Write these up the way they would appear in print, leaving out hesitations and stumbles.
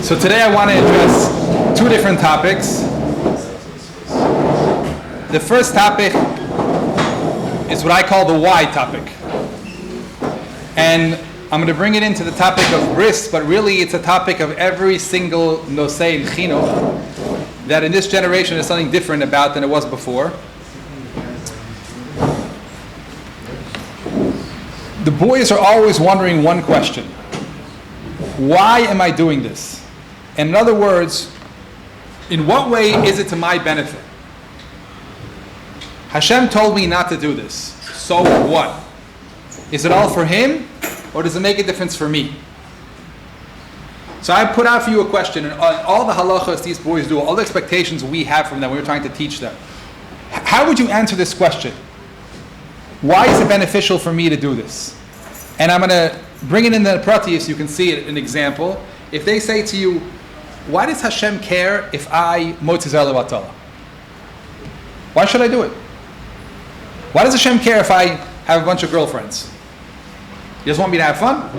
So today I want to address two different topics. The first topic is what I call the why topic. And I'm going to bring it into the topic of bris, but really it's a topic of every single nosei in chinuch that in this generation is something different about than it was before. The boys are always wondering one question. Why am I doing this? And in other words, in what way is it to my benefit? Hashem told me not to do this. So what? Is it all for him? Or does it make a difference for me? So I put out for you a question. And all the halachas these boys do, all the expectations we have from them, we're trying to teach them. How would you answer this question? Why is it beneficial for me to do this? And I'm going to bring it in the prati so you can see it, an example. If they say to you, why does Hashem care if I motzi zeh levatala? Why should I do it? Why does Hashem care if I have a bunch of girlfriends? He just want me to have fun?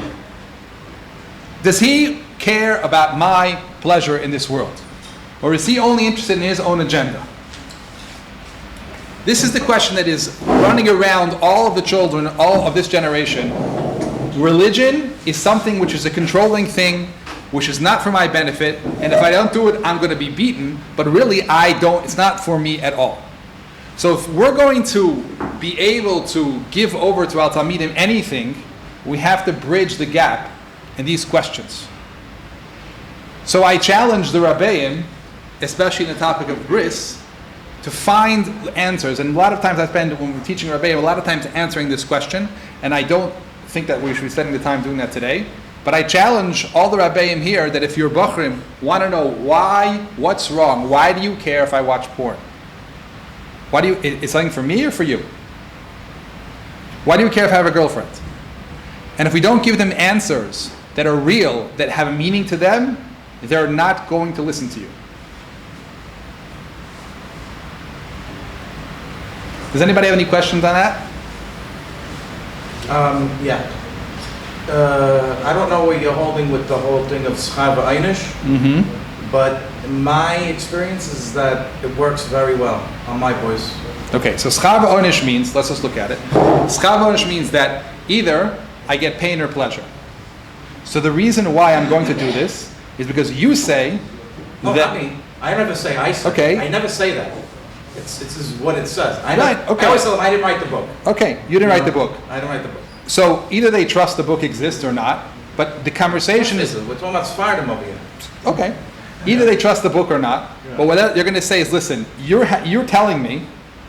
Does he care about my pleasure in this world? Or is he only interested in his own agenda? This is the question that is running around all of the children, all of this generation. Religion is something which is a controlling thing, which is not for my benefit, and if I don't do it, I'm going to be beaten, but really it's not for me at all. So if we're going to be able to give over to Al Talmidim anything, we have to bridge the gap in these questions. So I challenge the Rabbeim, especially in the topic of bris, to find answers. And a lot of times I spend, when we're teaching Rabbeim, a lot of times answering this question, and I don't think that we should be spending the time doing that today. But I challenge all the Rabbeim here that if your Bachrim want to know why, what's wrong, why do you care if I watch porn? Why do you, it's something for me or for you? Why do you care if I have a girlfriend? And if we don't give them answers that are real, that have a meaning to them, they're not going to listen to you. Does anybody have any questions on that? Yeah. I don't know what you're holding with the whole thing of schar v'einish, but my experience is that it works very well on my boys. Okay, so schar v'einish means, let's just look at it. Schar v'einish means that either I get pain or pleasure. So the reason why I'm going to do this is because you say that... I never say I say. Okay. I never say that. This is what it says. Right, okay. I always tell them I didn't write the book. Okay, you didn't write the book. I didn't write the book. So either they trust the book exists or not, but the conversation is... We're talking about Sfardim over here. Okay. Either they trust the book or not, but what you're going to say is, listen, you're telling me,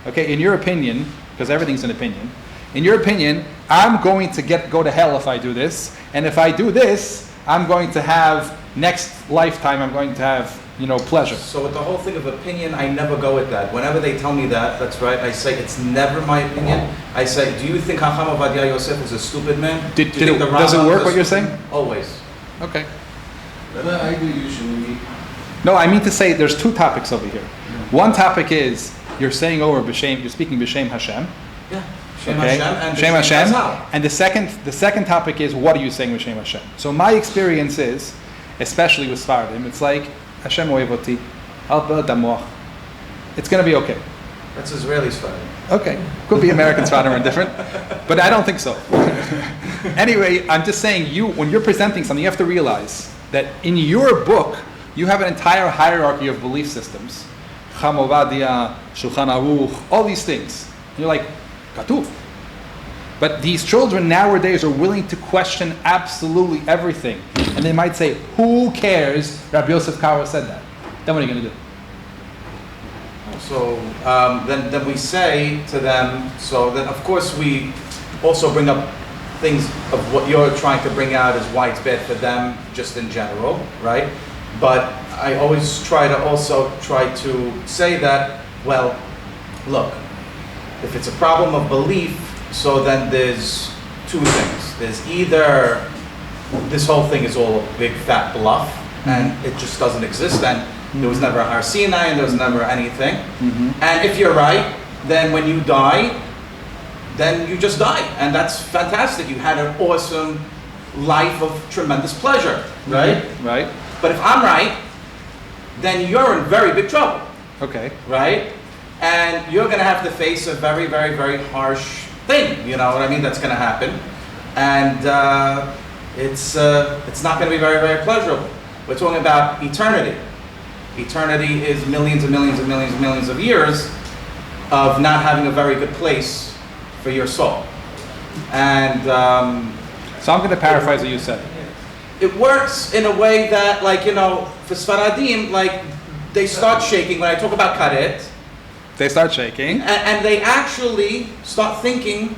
okay, in your opinion, because everything's an opinion, in your opinion, I'm going to go to hell if I do this, and if I do this, I'm going to have, next lifetime, I'm going to have, pleasure. So with the whole thing of opinion, I never go with that. Whenever they tell me that, that's right, I say it's never my opinion. I say, do you think Chacham Ovadia Yosef is a stupid man? Does it work what you're saying? Always. Okay. I do usually. No, I mean to say there's two topics over here. One topic is you're saying over b'shem, you're speaking b'shem Hashem. Yeah. Shem Okay. Hashem and Shem Hashem. Hashem. And the second topic is what are you saying b'shem Hashem? So my experience is, especially with Sfardim, it's like Hashem oevoti, alba damoch. It's going to be okay. That's Israeli Sfardim. Okay, could be American Sfardim are different, but I don't think so. Anyway, I'm just saying when you're presenting something, you have to realize that in your book, you have an entire hierarchy of belief systems. Chacham Ovadia, Shulchan Aruch, all these things. And you're like, Katuv. But these children nowadays are willing to question absolutely everything. And they might say, who cares Rabbi Yosef Karo said that? Then what are you going to do? So then we say to them, so then of course we also bring up things of what you're trying to bring out is why it's bad for them just in general, right? But I always try to say that, well, look, if it's a problem of belief, so then there's two things. There's either this whole thing is all a big fat bluff and it just doesn't exist, and there was never a Har Sinai and there was never anything. And if you're right, then when you die, then you just die. And that's fantastic. You had an awesome life of tremendous pleasure, right? Right. But if I'm right, then you're in very big trouble, Okay. right? And you're going to have to face a very, very, very harsh thing. You know what I mean? That's going to happen, and it's not going to be very, very pleasurable. We're talking about eternity. Eternity is millions and millions and millions and millions of years of not having a very good place for your soul. And So I'm going to paraphrase what you said. it works in a way that, like, you know, for Sfaradim, like, they start shaking when I talk about karet, They start shaking. and they actually start thinking,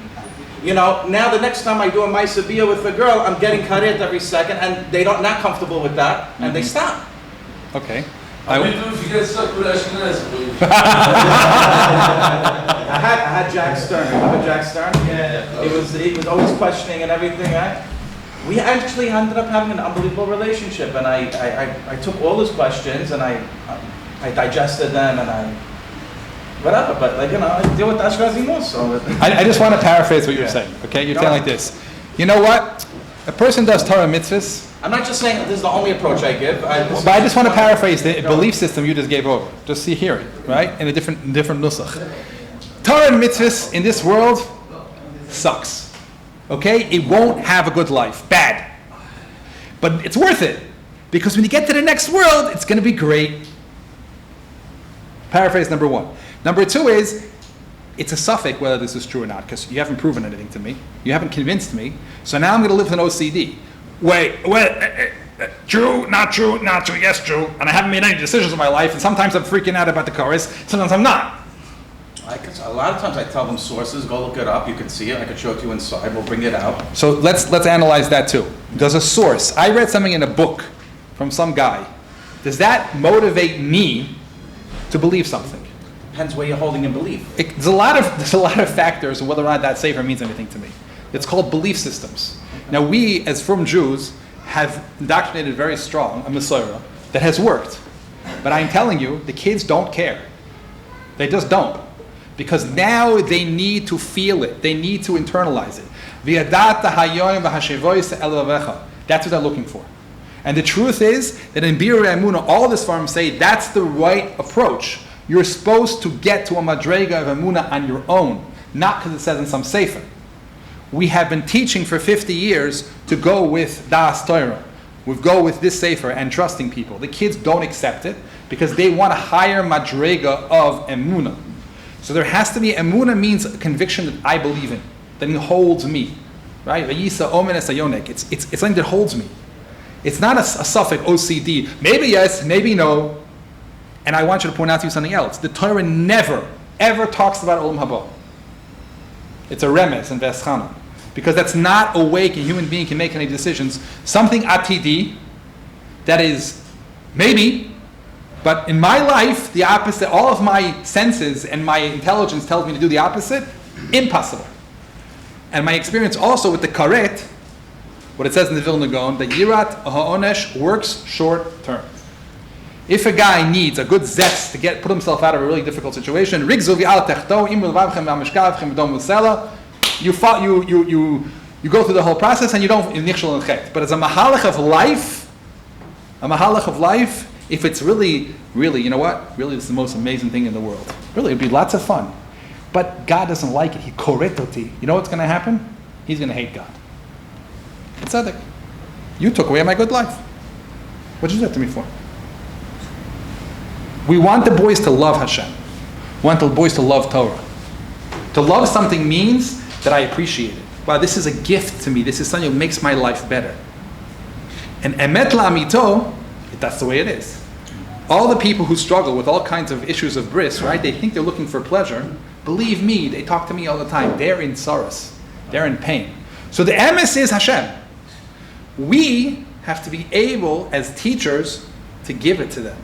you know, now the next time I do a mashpia with a girl, I'm getting karet every second, and they don't not comfortable with that, and they stop. Okay. How do you do if you get stuck with Ashkenaz? I had Jack Stern. Remember Jack Stern? Yeah. He was always questioning and everything, right? We actually ended up having an unbelievable relationship, and I took all his questions and I digested them and I whatever. But, like, you know, I deal with Ashkenazi most, so. I just want to paraphrase what you're Yeah. saying. Okay, you're Go saying on. like this. You know what? A person does Torah mitzvahs, I'm not just saying this is the only approach I give. but I just want to paraphrase the belief system you just gave over. Just see, hear it, right? In a different nusach. Torah and mitzvahs in this world sucks. Okay? It won't have a good life. Bad. But it's worth it. Because when you get to the next world, it's going to be great. Paraphrase number one. Number two is, it's a suffix whether this is true or not, because you haven't proven anything to me. You haven't convinced me. So now I'm going to live with an OCD. Wait, true, not true, not true, yes, true. And I haven't made any decisions in my life, and sometimes I'm freaking out about the chorus, sometimes I'm not. A lot of times I tell them sources, go look it up, you can see it, I could show it to you inside, we'll bring it out. So let's analyze that too. Does a source, I read something in a book from some guy, does that motivate me to believe something? Depends where you're holding in belief. There's a lot of factors on whether or not that sefer means anything to me. It's called belief systems. Now we, as from Jews, have indoctrinated very strong a Messiah that has worked. But I'm telling you, the kids don't care. They just don't. Because now they need to feel it. They need to internalize it. That's what they're looking for. And the truth is that in Birur Emunah, all this farms say that's the right approach. You're supposed to get to a madrega of Emunah on your own, not because it says in some sefer. We have been teaching for 50 years to go with Das Torah. We go with this sefer and trusting people. The kids don't accept it because they want a higher madrega of Emunah. So there has to be, Emunah means a conviction that I believe in, that holds me. Right? It's something that holds me. It's not a suffix OCD. Maybe yes, maybe no. And I want you to point out to you something else. The Torah never, ever talks about Olam Haba. It's a remes in Veschana. Because that's not a way a human being can make any decisions. Something atidi, that is maybe, but in my life, the opposite, all of my senses and my intelligence tells me to do the opposite, impossible. And my experience also with the karet, what it says in the Vilna Gaon, that yirat ha'onesh works short term. If a guy needs a good zest to put himself out of a really difficult situation, you go through the whole process and you don't nichshel and chet. But as a mahalach of life, if it's really, you know what? Really, it's the most amazing thing in the world. Really, it'd be lots of fun. But God doesn't like it. He koretoti. You know what's going to happen? He's going to hate God. Tzedek. You took away my good life. What did you do that to me for? We want the boys to love Hashem. We want the boys to love Torah. To love something means that I appreciate it. Wow, this is a gift to me. This is something that makes my life better. And emet la'amito, that's the way it is. All the people who struggle with all kinds of issues of bris, right? They think they're looking for pleasure. Believe me, they talk to me all the time. They're in sorrows. They're in pain. So the emes is Hashem. We have to be able, as teachers, to give it to them.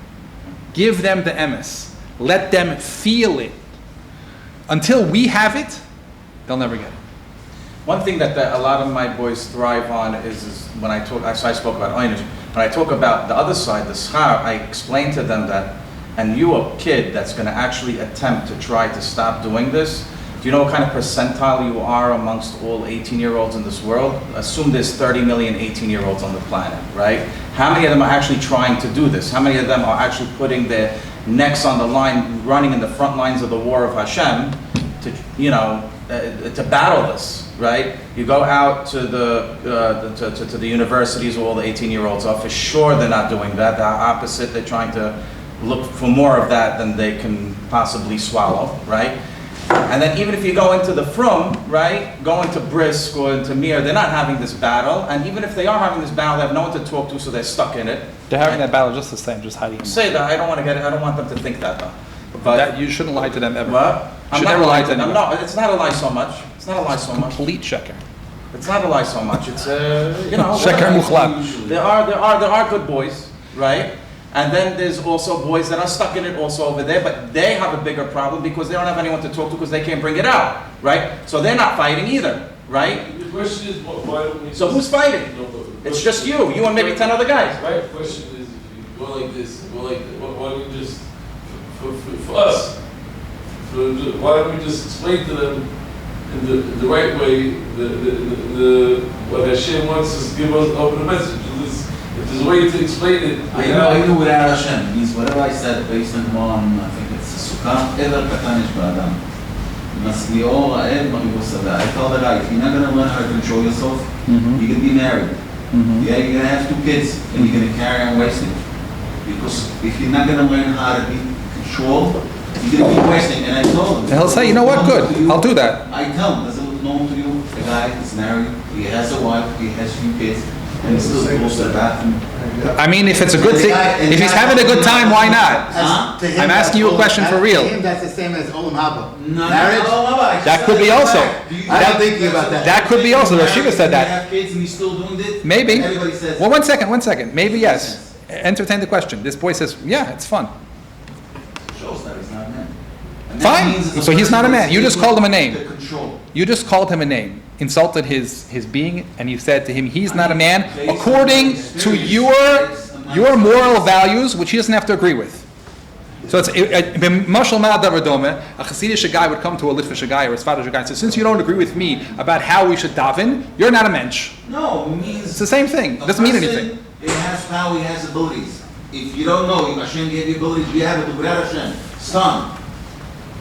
Give them the emes. Let them feel it. Until we have it, they'll never get it. One thing that a lot of my boys thrive on is when I talk, I spoke about Einish, when I talk about the other side, the schar, I explain to them that, and you a kid that's going to actually attempt to try to stop doing this, Do you know what kind of percentile you are amongst all 18-year-olds in this world? Assume there's 30 million 18-year-olds on the planet, right? How many of them are actually trying to do this? How many of them are actually putting their necks on the line, running in the front lines of the war of Hashem to, to battle this, right? You go out to the universities where all the 18-year-olds are, for sure they're not doing that. The opposite, they're trying to look for more of that than they can possibly swallow, right? And then even if you go into the frum, right, go into brisk or into mir, they're not having this battle. And even if they are having this battle, they have no one to talk to, so they're stuck in it. They're having that battle just the same, just hiding. Say that. I don't want to get it. I don't want them to think that though. But That you shouldn't lie to them ever. what? Should never lie to them. No, it's not a lie so much. It's not a lie so much. Complete sheker. It's not a lie so much. It's Sheker muchlat. There are good boys, right? And then there's also boys that are stuck in it also over there, but they have a bigger problem because they don't have anyone to talk to because they can't bring it out, right? So they're not fighting either, right? The question is, why don't we... So who's fighting? It's just you and maybe 10 other guys. Right, the question is, if you go like this, go like that, why don't we just, for us, why don't we just explain to them in the right way, what Hashem wants us to give us, open a message. If there's a way to explain it. I know without Hashem means whatever I said based on I think it's Sukkah, Ever Katanish Ba'adam. You must be all Ed Maribosada. I tell the guy, if you're not going to learn how to control yourself, you're going to be married. Yeah, you're going to have 2 kids and you're going to carry on wasting. Because if you're not going to learn how to be controlled, you're going to be wasting. And I told him. And he'll say, you know what, good, I'll do that. I tell him, does it look normal to you? The guy is married, he has a wife, he has 2 kids. And it's still goes to the bathroom. I mean, if it's a good thing, if he's having a good time, why not? Huh? I'm asking you a question for real. To him, that's the same as Olam Haba. Marriage? That could be also. I'm thinking about that. That could be also. The Yeshiva said You that. have kids and he's still doing it? Maybe. Everybody says. Well, one second. Maybe yes. Entertain the question. This boy says, yeah, it's fun. Shows that he's not a man. And that Fine. means it's So he's not a man. You just called him a name. The control. You just called him a name, insulted his being, and you said to him, he's not a man according to your moral values, which he doesn't have to agree with. So it's mashal ma'adav a Hasidic guy would come to a Litvish guy or a Svadish guy and say, since you don't agree with me about how we should daven, you're not a mensch. No, it means. It's the same thing. It doesn't mean anything. It has power, he has abilities. If you don't know, Hashem gave you abilities, you have it without Hashem. Son,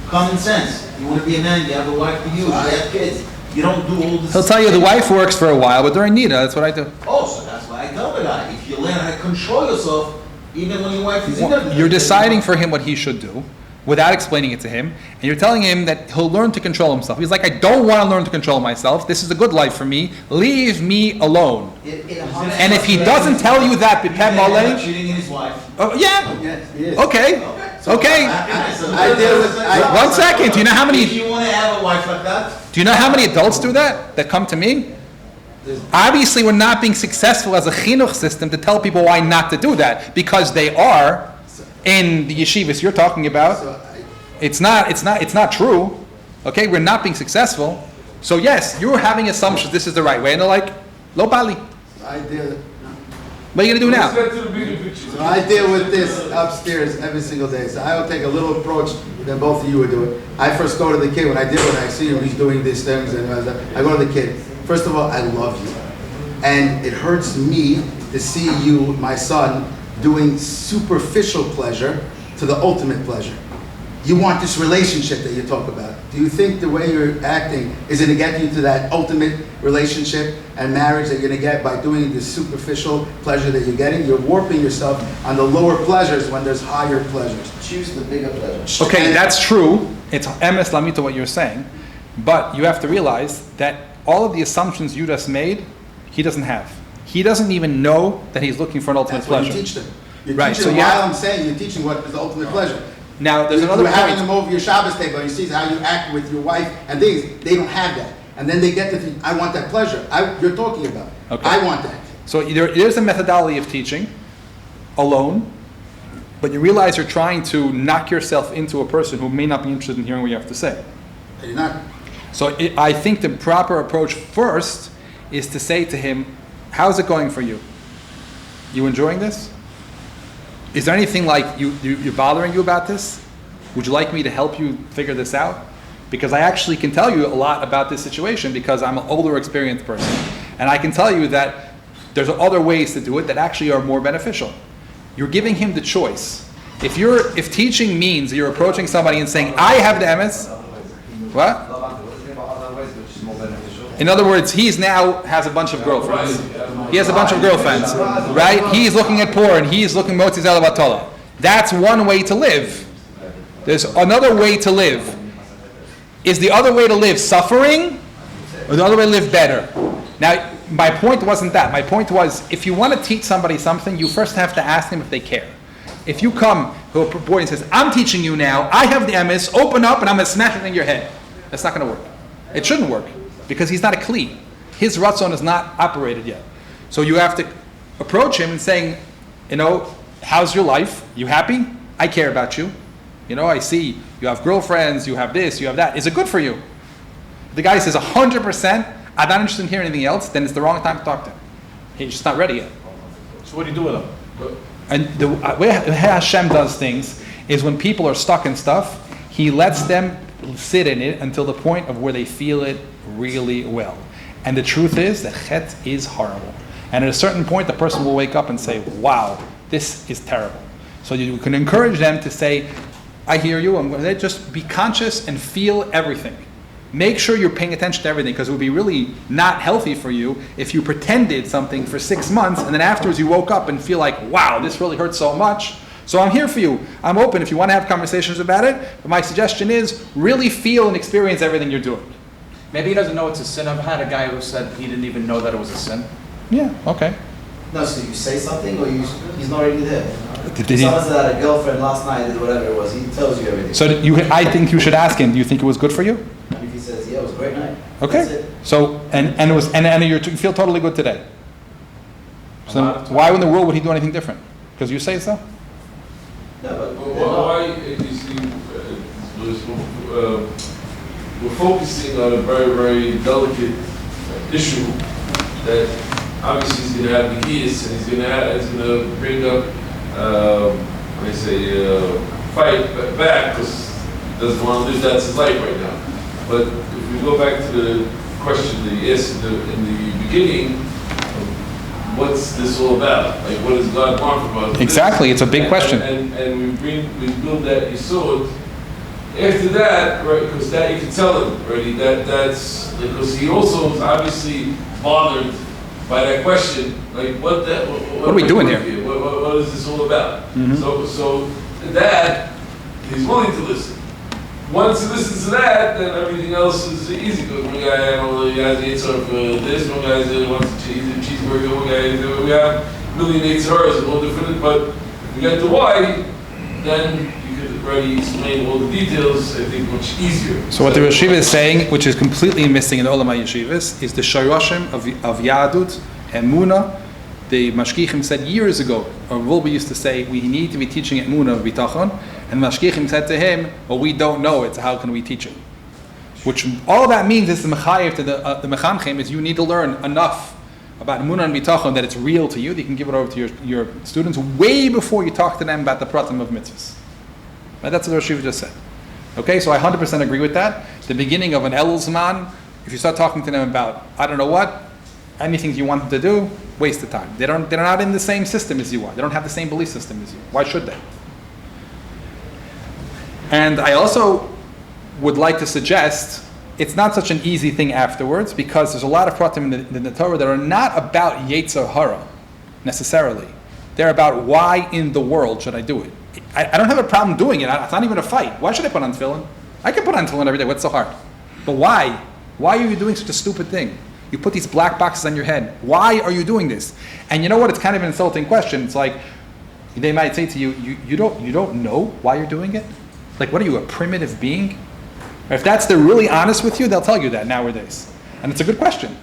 common sense. You want to be a man, you have a wife to use, you have kids. You don't do all this. He'll tell you the wife works for a while, but during Nida, that's what I do. Oh, so that's why I tell the guy, if you learn how to control yourself, even when your wife is in there. You're deciding for him what he should do without explaining it to him, and you're telling him that he'll learn to control himself. He's like, I don't want to learn to control myself. This is a good life for me. Leave me alone. And if he doesn't tell you that, Cheating in his wife. oh, yeah, Yes, he is. okay. I deal with. 1 second. Do you know how If many? you want to have a wife like that, Do you know how many adults do that? That come to me? Obviously, we're not being successful as a chinuch system to tell people why not to do that, because they are in the yeshivas you're talking about. It's not true. Okay, we're not being successful. So yes, you're having assumptions this is the right way, and they're like, lo bali. I deal. What are you gonna do Let's now? get to the bigger picture. So I deal with this upstairs every single day. So I will take a little approach that both of you would do it. I first go to the kid when I deal with him. I see him, he's doing these things, and I go to the kid. First of all, I love you, and it hurts me to see you, my son, doing superficial pleasure to the ultimate pleasure. You want this relationship that you talk about. Do you think the way you're acting is going to get you to that ultimate relationship and marriage that you're going to get by doing this superficial pleasure that you're getting? You're warping yourself on the lower pleasures when there's higher pleasures. Choose the bigger pleasure. Okay, that's true. It's emes lamita what you're saying, but you have to realize that all of the assumptions you just made, he doesn't have. He doesn't even know that he's looking for an ultimate That's what pleasure. you teach them. You're Right, teaching so them you while have- I'm saying you're teaching what is the ultimate pleasure. Now, there's another You're having point. them over your Shabbos table and you see how you act with your wife and things. They don't have that. And then they get to think, I want that pleasure. You're talking about. Okay. I want that. So there's a methodology of teaching alone, but you realize you're trying to knock yourself into a person who may not be interested in hearing what you have to say. You're not. So I think the proper approach first is to say to him, how's it going for you? You enjoying this? Is there anything like you're bothering you about this? Would you like me to help you figure this out? because I actually can tell you a lot about this situation because I'm an older, experienced person. And I can tell you that there's other ways to do it that actually are more beneficial. You're giving him the choice. If teaching means you're approaching somebody and saying, I have the emes, what? In other words, he's now has a bunch of girlfriends. He has a bunch of girlfriends, right? He's looking at porn. He's looking motzi zela batola. That's one way to live. There's another way to live. Is the other way to live suffering, or the other way to live better? Now, my point wasn't that. My point was, if you want to teach somebody something, you first have to ask them if they care. If you come to a boy and says, I'm teaching you now, I have the emes, open up and I'm going to smash it in your head. That's not going to work. It shouldn't work, because he's not a kli. His ratzon is not operated yet. So you have to approach him and saying, how's your life? You happy? I care about you. I see you have girlfriends, you have this, you have that. Is it good for you? If the guy says 100%, I'm not interested in hearing anything else, then it's the wrong time to talk to him. He's just not ready yet. So what do you do with him? And the way Hashem does things is when people are stuck in stuff, He lets them sit in it until the point of where they feel it really well. And the truth is that chet is horrible. And at a certain point, the person will wake up and say, wow, this is terrible. So you can encourage them to say, I hear you, I'm going to just be conscious and feel everything. Make sure you're paying attention to everything, because it would be really not healthy for you if you pretended something for 6 months and then afterwards you woke up and feel like, wow, this really hurts so much. So I'm here for you. I'm open if you want to have conversations about it. But my suggestion is really feel and experience everything you're doing. Maybe he doesn't know it's a sin. I've had a guy who said he didn't even know that it was a sin. Yeah, okay. No, so you say something, or he's not already there? Did he? Someone said I had a girlfriend last night, did whatever it was. He tells you everything. So I think you should ask him, do you think it was good for you? If he says, yeah, it was a great night. Okay. That's it. So, and it was, and you feel totally good today. So why in the world would he do anything different? Because you say so? No, but Why, you see, we're focusing on a very, very delicate issue that obviously he's going to have the gears, and it's going to bring up, fight back, because he doesn't want to live that's his life right now. But if we go back to the question that he asked in the beginning, what's this all about? Like, what does God want from us? Exactly, it's a big question. And we build that yesod. After that, right, because that you can tell him already that's because he also is obviously bothered by that question. Like, what are we doing here? What is this all about? Mm-hmm. So that he's willing to listen. Once he listens to that, then everything else is easy. Because one guy has the answer for this, one guy wants a cheeseburger, one guy we have a million answers, a little different. But if we get to why, then you could already explain all the details. I think much easier. So what the Yeshiva is saying, which is completely missing in all of my yeshivas, is the shayroshim of Yadut and Muna. The mashkichim said years ago, or Wolbe used to say, we need to be teaching at Muna of Bitachon. And mashkichim said to him, well, we don't know it, so how can we teach it? Which all that means is the mechayev to the mechanchim is you need to learn enough about Muna and Bitachon that it's real to you, that you can give it over to your students way before you talk to them about the pratim of mitzvahs. Right? That's what Rosh Yeshiva just said. Okay, so I 100% agree with that. The beginning of an Elul Zman, if you start talking to them about, I don't know what, anything you want them to do, waste of time. They're not in the same system as you are. They don't have the same belief system as you. Why should they? And I also would like to suggest it's not such an easy thing afterwards, because there's a lot of pratim in the Torah that are not about Yetzer Hara necessarily. They're about why in the world should I do it. I don't have a problem doing it. It's not even a fight. Why should I put on tefillin? I can put on tefillin every day. What's so hard? But why? Why are you doing such a stupid thing? You put these black boxes on your head. Why are you doing this? And you know what? It's kind of an insulting question. It's like they might say to you, you don't know why you're doing it? Like, what are you, a primitive being? Or if that's they're really honest with you, they'll tell you that nowadays. And it's a good question.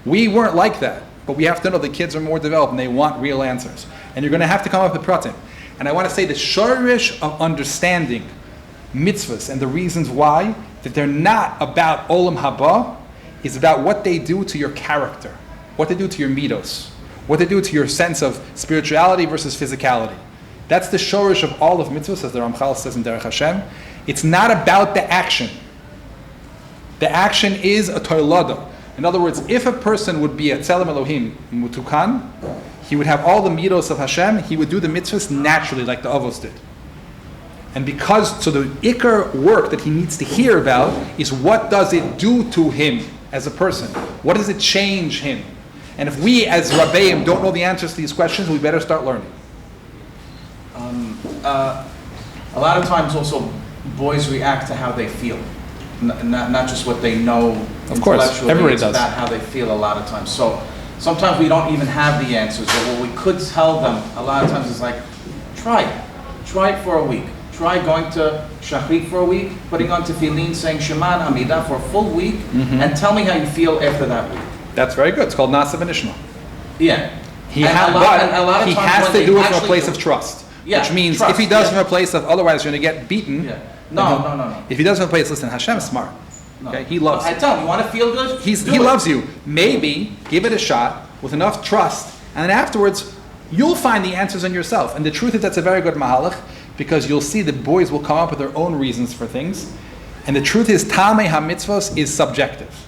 We weren't like that, but we have to know the kids are more developed and they want real answers. And you're going to have to come up with pratim. And I want to say the shorish of understanding mitzvahs and the reasons why, that they're not about olam haba, is about what they do to your character, what they do to your midos, what they do to your sense of spirituality versus physicality. That's the shorish of all of mitzvahs, as the Ramchal says in Derech Hashem. It's not about the action. The action is a toilado. In other words, if a person would be a tzelem Elohim mutukan, he would have all the midos of Hashem. He would do the mitzvahs naturally, like the avos did. And so the ikar work that he needs to hear about is what does it do to him as a person? What does it change him? And if we as Rabbeim don't know the answers to these questions, we better start learning. A lot of times also boys react to how they feel, not just what they know Of course, intellectually, everybody it's does. about how they feel a lot of times. So sometimes we don't even have the answers, but what we could tell them a lot of times is like, try it for a week. Try going to Shachrit for a week, putting on tefillin, saying Shema and Amidah for a full week, and tell me how you feel after that week. That's very good. It's called Nasa V'Nishma. Yeah. He And has, a lot- and a lot but of he times has when to they do it from a actually place do- of trust. Yeah, Which means trust, if he does yeah. from a place of, otherwise you're going to get beaten. Yeah. No. If he does from a place, listen, Hashem's smart. No. Okay, he loves I you. tell him, you want to feel good? He Do it. loves you. Maybe give it a shot with enough trust, and then afterwards you'll find the answers on yourself. And the truth is that's a very good mahalach, because you'll see the boys will come up with their own reasons for things. And the truth is, Tamei HaMitzvos is subjective.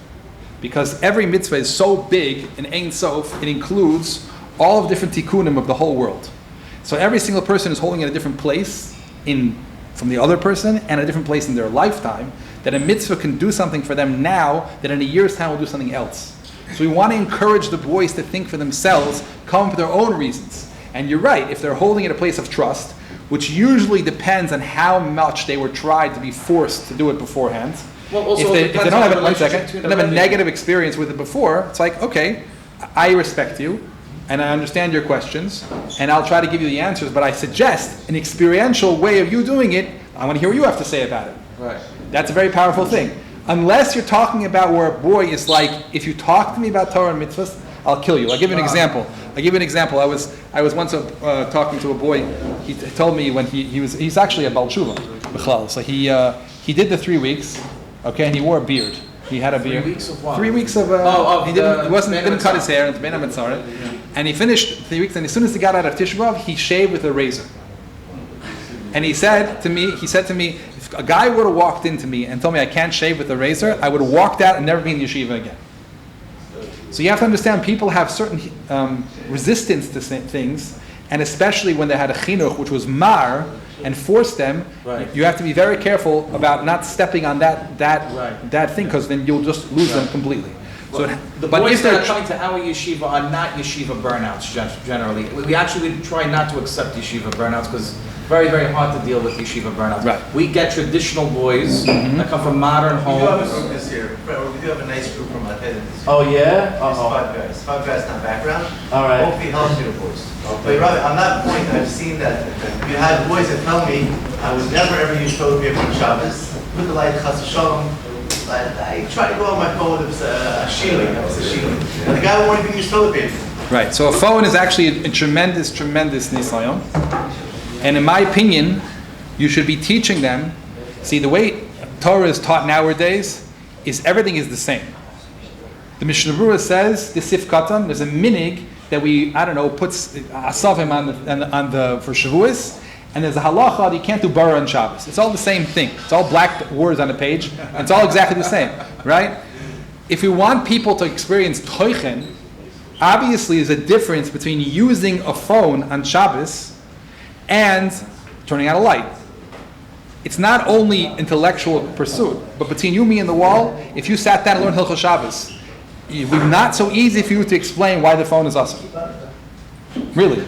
Because every mitzvah is so big in Ein Sof, it includes all of the different tikkunim of the whole world. So every single person is holding at a different place from the other person, and a different place in their lifetime, that a mitzvah can do something for them now that in a year's time will do something else. So we want to encourage the boys to think for themselves, come up with their own reasons. And you're right, if they're holding at a place of trust, which usually depends on how much they were tried to be forced to do it beforehand. Well, also If it they depends don't on have the it, one relationship second, between they the have a Rebbe. negative experience with it before, it's like, okay, I respect you, and I understand your questions, and I'll try to give you the answers, but I suggest an experiential way of you doing it. I want to hear what you have to say about it. Right. That's a very powerful thing. Unless you're talking about where a boy is like, if you talk to me about Torah and mitzvahs, I'll kill you. I'll give you an example. I was once talking to a boy. He told me when he's actually a Baal Tshuva, B'chlal. So he did the 3 weeks, okay, and he wore a beard. He had a 3 beard. weeks of what? 3 weeks of he didn't cut his hair. It's Ben HaMetzaret. And he finished 3 weeks, and as soon as he got out of Tisha B'Av, he shaved with a razor. And he said to me, if a guy would have walked into me and told me I can't shave with a razor, I would have walked out and never been in yeshiva again. So you have to understand, people have certain resistance to things, and especially when they had a chinuch, which was mar, and forced them, Right. you have to be very careful about not stepping on that thing, because then you'll just lose them completely. So, The but boys if that they're are coming to our yeshiva are not yeshiva burnouts generally. We actually try not to accept yeshiva burnouts because very, very hard to deal with yeshiva burnouts. Right. We get traditional boys that come from modern We do have a homes. group this year. We do have a nice group from Atlanta this year. Oh yeah? There's 5 guys. 5 guys in the background. All right. Hopefully helps you, the boys. But Rabbi, on that point, I've seen that you have boys that tell me I would never ever use toilet paper on Shabbos. With the light chas v'shalom. I try to go on my phone with a shieling. And the guy won't even use toilet paper. right, so a phone is actually a tremendous nisayon. And in my opinion, you should be teaching them. See, the way Torah is taught nowadays is everything is the same. The Mishnah Berurah says, the Sif Katan, there's a minig that puts asavim on the for Shavuos, and there's a halacha that you can't do bara on Shabbos. It's all the same thing. It's all black words on a page, and it's all exactly the same, right? If we want people to experience toichen, obviously there's a difference between using a phone on Shabbos and turning out a light. It's not only intellectual pursuit, but between you, me, and the wall, if you sat down and learned Hilchos Shabbos, it would be not so easy for you to explain why the phone is awesome. Really.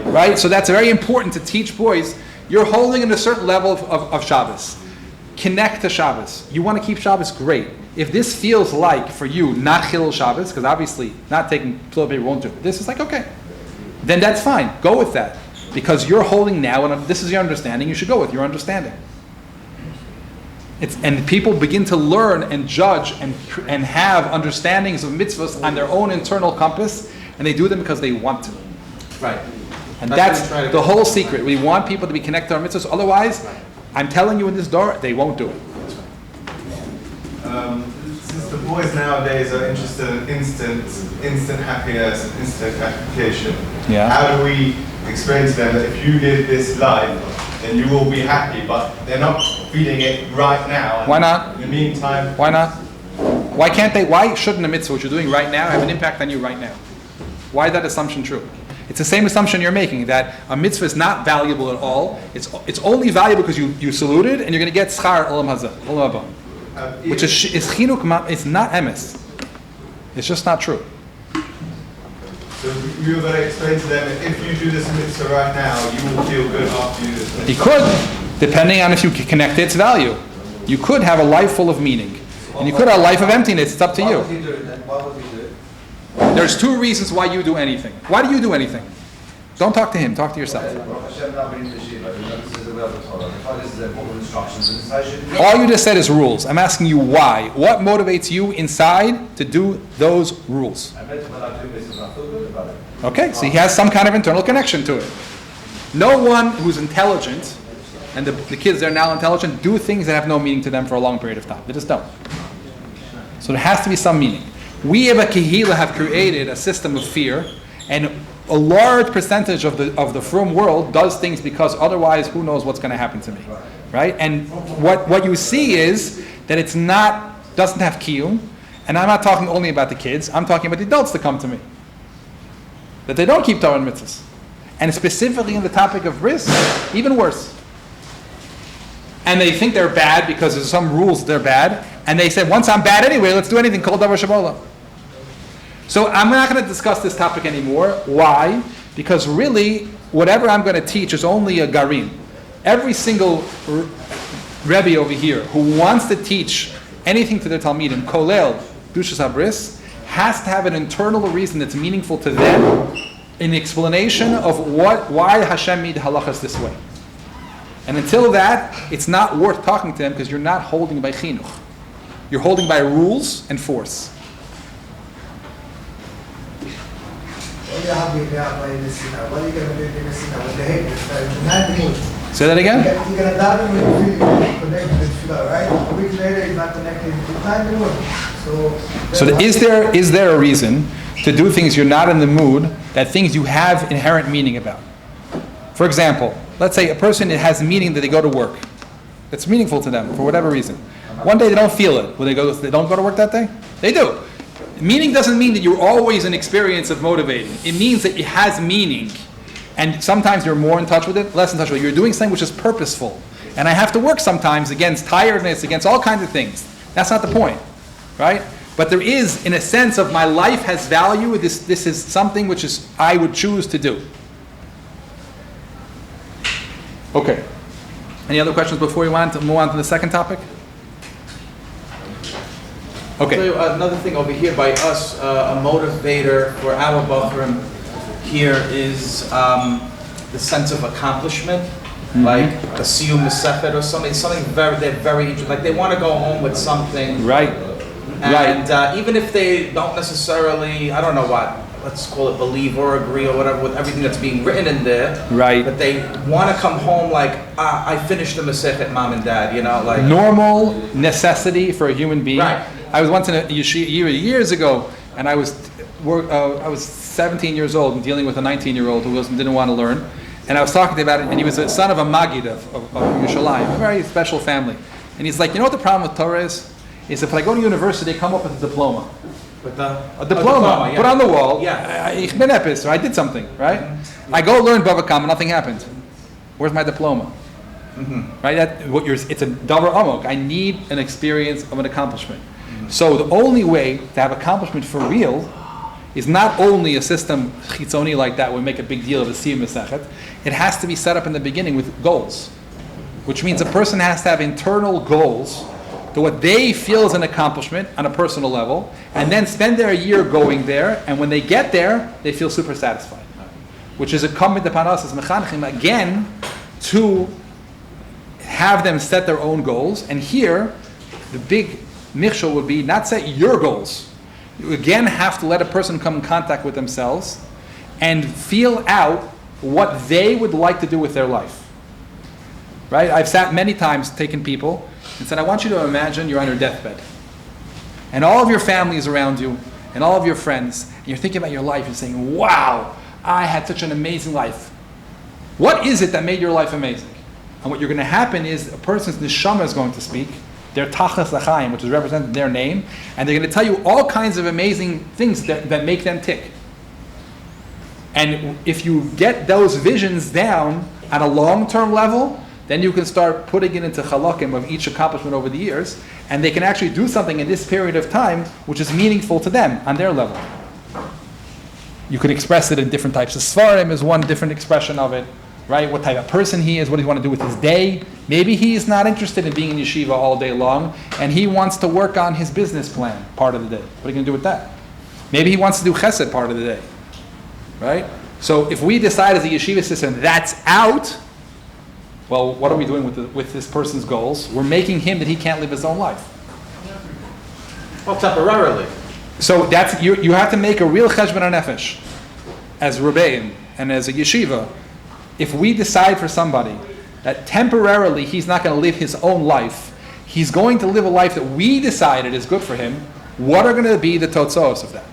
Right? So that's very important to teach boys. You're holding in a certain level of Shabbos. Connect to Shabbos. You want to keep Shabbos, great. If this feels like, for you, not Chilul Shabbos, because obviously not taking toilet paper won't do it. This is like, okay. Then that's fine. Go with that. Because you're holding now, and this is your understanding, you should go with your understanding. And people begin to learn and judge and have understandings of mitzvahs on their own internal compass, and they do them because they want to. Right. And That's that's what we try to the do. whole secret. We want people to be connected to our mitzvahs. Otherwise, I'm telling you in this door, they won't do it. Since the boys nowadays are interested in instant happiness and instant gratification, Yeah. how do we explain to them that if you did this live, then you will be happy, but they're not feeling it right now? Why not? In the meantime, Why not? Why shouldn't a mitzvah, which you're doing right now, have an impact on you right now? Why is that assumption true? It's the same assumption you're making, that a mitzvah is not valuable at all. It's only valuable because you saluted and you're going to get schar olam hazeh, olam haba. Which is chinuk, it's not emes. It's just not true. So you were going to explain to them, if you do this mitzvah right now, you will feel good after you do this mitzvah. You could, depending on if you connect its value. You could have a life full of meaning. And you could have a life of emptiness. It's up to you. Why would he do it then? Why would he do it? There's two reasons why you do anything. Why do you do anything? Don't talk to him. Talk to yourself. Hashem not bringing the yeshiva. This is the will of the Torah. This is the book of instructions. And this is how you should do it. All you just said is rules. I'm asking you why. What motivates you inside to do those rules? I bet when I do this, I feel good about it. Okay, so he has some kind of internal connection to it. No one who's intelligent, and the kids that are now intelligent, do things that have no meaning to them for a long period of time. They just don't. So there has to be some meaning. We of a kehila have created a system of fear, and a large percentage of the frum world does things because otherwise who knows what's going to happen to me, right? And what you see is that doesn't have kiyum, and I'm not talking only about the kids, I'm talking about the adults that come to me. That they don't keep Torah and mitzvahs. And specifically in the topic of bris, even worse. And they think they're bad because there's some rules they're bad, and they said, once I'm bad anyway, let's do anything called davar shabola. So I'm not going to discuss this topic anymore. Why? Because really, whatever I'm going to teach is only a garim. Every single Rebbe over here who wants to teach anything to their Talmidim, kolel, dushas habris, has to have an internal reason that's meaningful to them, an explanation of why Hashem made halachas this way. And until that, it's not worth talking to them because you're not holding by chinuch. You're holding by rules and force. What are you going to do in Messina when they hate this? Say that again? You're going to daven when you feel connected with Tefillah, right? A week later, you're not connected. It's not in the mood. So is there a reason to do things you're not in the mood, that things you have inherent meaning about? For example, let's say a person has meaning that they go to work. It's meaningful to them for whatever reason. One day they don't feel it. Will they don't go to work that day? They do. Meaning doesn't mean that you're always in experience of motivating. It means that it has meaning. And sometimes you're more in touch with it, less in touch with it. You're doing something which is purposeful. And I have to work sometimes against tiredness, against all kinds of things. That's not the point, right? But there is, in a sense of my life has value, this is something which is I would choose to do. Okay. Any other questions before we move on to the second topic? Okay. I'll tell you another thing over here by us, a motivator for our Bachrim here is the sense of accomplishment, like a siyum mesechet or something they're very interested, like they want to go home with something. Right. And even if they don't necessarily, I don't know what, let's call it believe or agree or whatever with everything that's being written in there. Right. But they want to come home like, I finished the mesechet, mom and dad, like. Normal necessity for a human being. Right. I was once in a yeshiva years ago, and I was 17 years old and dealing with a 19-year-old who didn't want to learn. And I was talking to him about it, and he was the son of a Magid of Yerushalayim, a very special family. And he's like, you know what the problem with Torah is? Is if I go to university, they come up with a diploma. With a diploma, yeah. Put on the wall. Yeah. Ich bin epis, or I did something, right? I go learn Bava Kama, nothing happened. Where's my diploma? Right? It's a davar amok. I need an experience of an accomplishment. So the only way to have accomplishment for real is not only a system chitzoni like that would make a big deal of a siyum mesechet. It has to be set up in the beginning with goals, which means a person has to have internal goals to what they feel is an accomplishment on a personal level, and then spend their year going there, and when they get there, they feel super satisfied. Which is incumbent upon us as mechanchim, again, to have them set their own goals. And here, the big michshol would be not set your goals. You again have to let a person come in contact with themselves and feel out what they would like to do with their life. Right? I've sat many times taking people and said, I want you to imagine you're on your deathbed. And all of your family is around you, and all of your friends, and you're thinking about your life, you're saying, wow, I had such an amazing life. What is it that made your life amazing? And what you're going to happen is a person's neshama is going to speak, their tachas l'chaim, which is represented their name, and they're going to tell you all kinds of amazing things that make them tick. And if you get those visions down at a long-term level, then you can start putting it into halakim of each accomplishment over the years, and they can actually do something in this period of time which is meaningful to them on their level. You could express it in different types of svarim is one different expression of it, right? What type of person he is, what does he want to do with his day. Maybe he is not interested in being in yeshiva all day long, and he wants to work on his business plan part of the day. What are you going to do with that? Maybe he wants to do chesed part of the day, right? So if we decide as a yeshiva system that's out, well, what are we doing with this person's goals? We're making him that he can't live his own life. Well, temporarily. So that's you have to make a real cheshbon nefesh as rebbeim and as a yeshiva. If we decide for somebody that temporarily he's not going to live his own life, he's going to live a life that we decided is good for him, what are going to be the totzoos of that?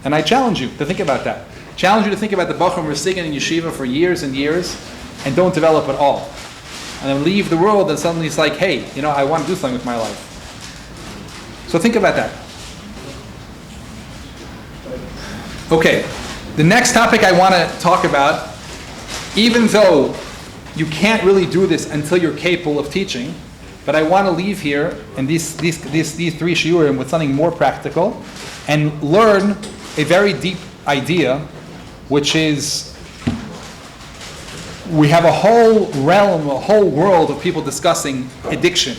And I challenge you to think about that. Challenge you to think about the bachur who are sitting in yeshiva for years and years and don't develop at all. And then leave the world and suddenly it's like, hey, I want to do something with my life. So think about that. Okay, the next topic I want to talk about, even though you can't really do this until you're capable of teaching, but I want to leave here in these three shiurim with something more practical and learn a very deep idea, which is we have a whole realm, a whole world of people discussing addiction.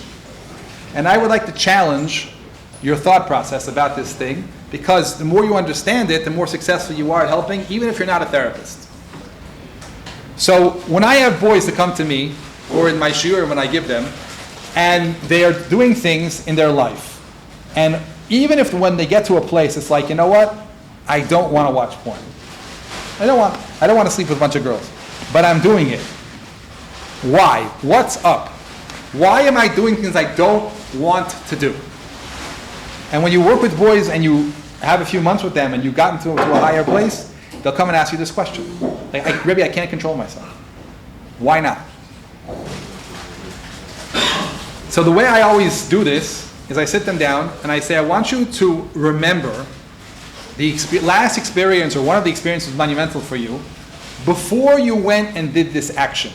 And I would like to challenge your thought process about this thing, because the more you understand it, the more successful you are at helping, even if you're not a therapist. So when I have boys that come to me, or in my shiur when I give them, and they are doing things in their life, and even if when they get to a place, it's like, you know what? I don't want to watch porn. I don't want to sleep with a bunch of girls, but I'm doing it. Why? What's up? Why am I doing things I don't want to do? And when you work with boys and you have a few months with them and you've gotten to a higher place, they'll come and ask you this question. Like, Rebbe, I can't control myself. Why not? So the way I always do this is I sit them down and I say, I want you to remember the last experience or one of the experiences monumental for you before you went and did this action.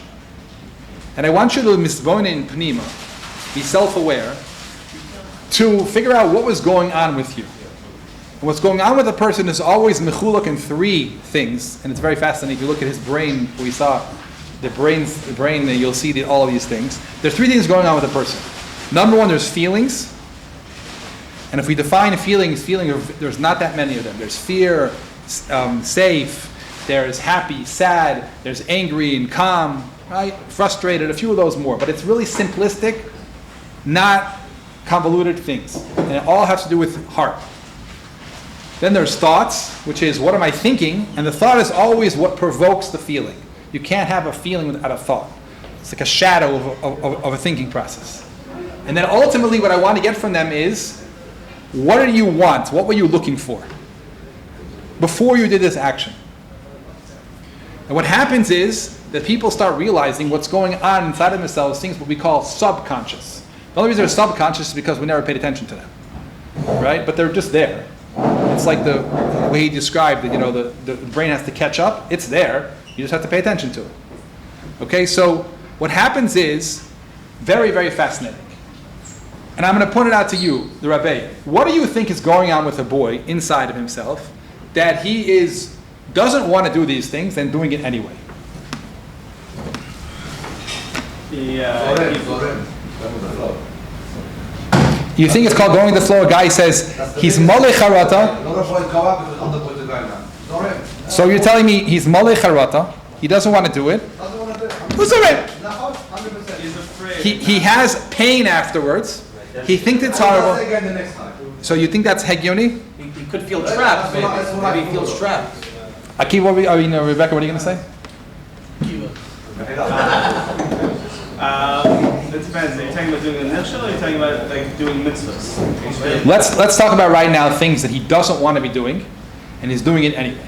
And I want you to misbone in Pnima, be self-aware, to figure out what was going on with you. And what's going on with a person is always mechulak in three things, and it's very fascinating. If you look at his brain, we saw the brain, you'll see all of these things. There's three things going on with a person. Number one, there's feelings. And if we define feelings, there's not that many of them. There's fear, safe, there's happy, sad, there's angry and calm, right? Frustrated, a few of those more. But it's really simplistic, not convoluted things. And it all has to do with heart. Then there's thoughts, which is what am I thinking? And the thought is always what provokes the feeling. You can't have a feeling without a thought. It's like a shadow of a thinking process. And then ultimately what I want to get from them is, what do you want? What were you looking for before you did this action? And what happens is that people start realizing what's going on inside of themselves, things what we call subconscious. The only reason they're subconscious is because we never paid attention to them, right? But they're just there. It's like the way he described that, the brain has to catch up. It's there. You just have to pay attention to it. Okay, so what happens is very, very fascinating. And I'm going to point it out to you, the Rabbi. What do you think is going on with a boy inside of himself that he doesn't want to do these things and doing it anyway? You think it's called going with the flow? A guy says he's malei charata. So you're telling me he's malei charata. He doesn't want to do it. He has pain afterwards. He thinks it's horrible. So you think that's hegioni? He could feel trapped, maybe. Maybe he feels trapped. Akiva, Rebecca, what are you going to say? It depends. Are you talking about doing a nishul or are you talking about doing mitzvahs? Let's talk about right now things that he doesn't want to be doing, and he's doing it anyway.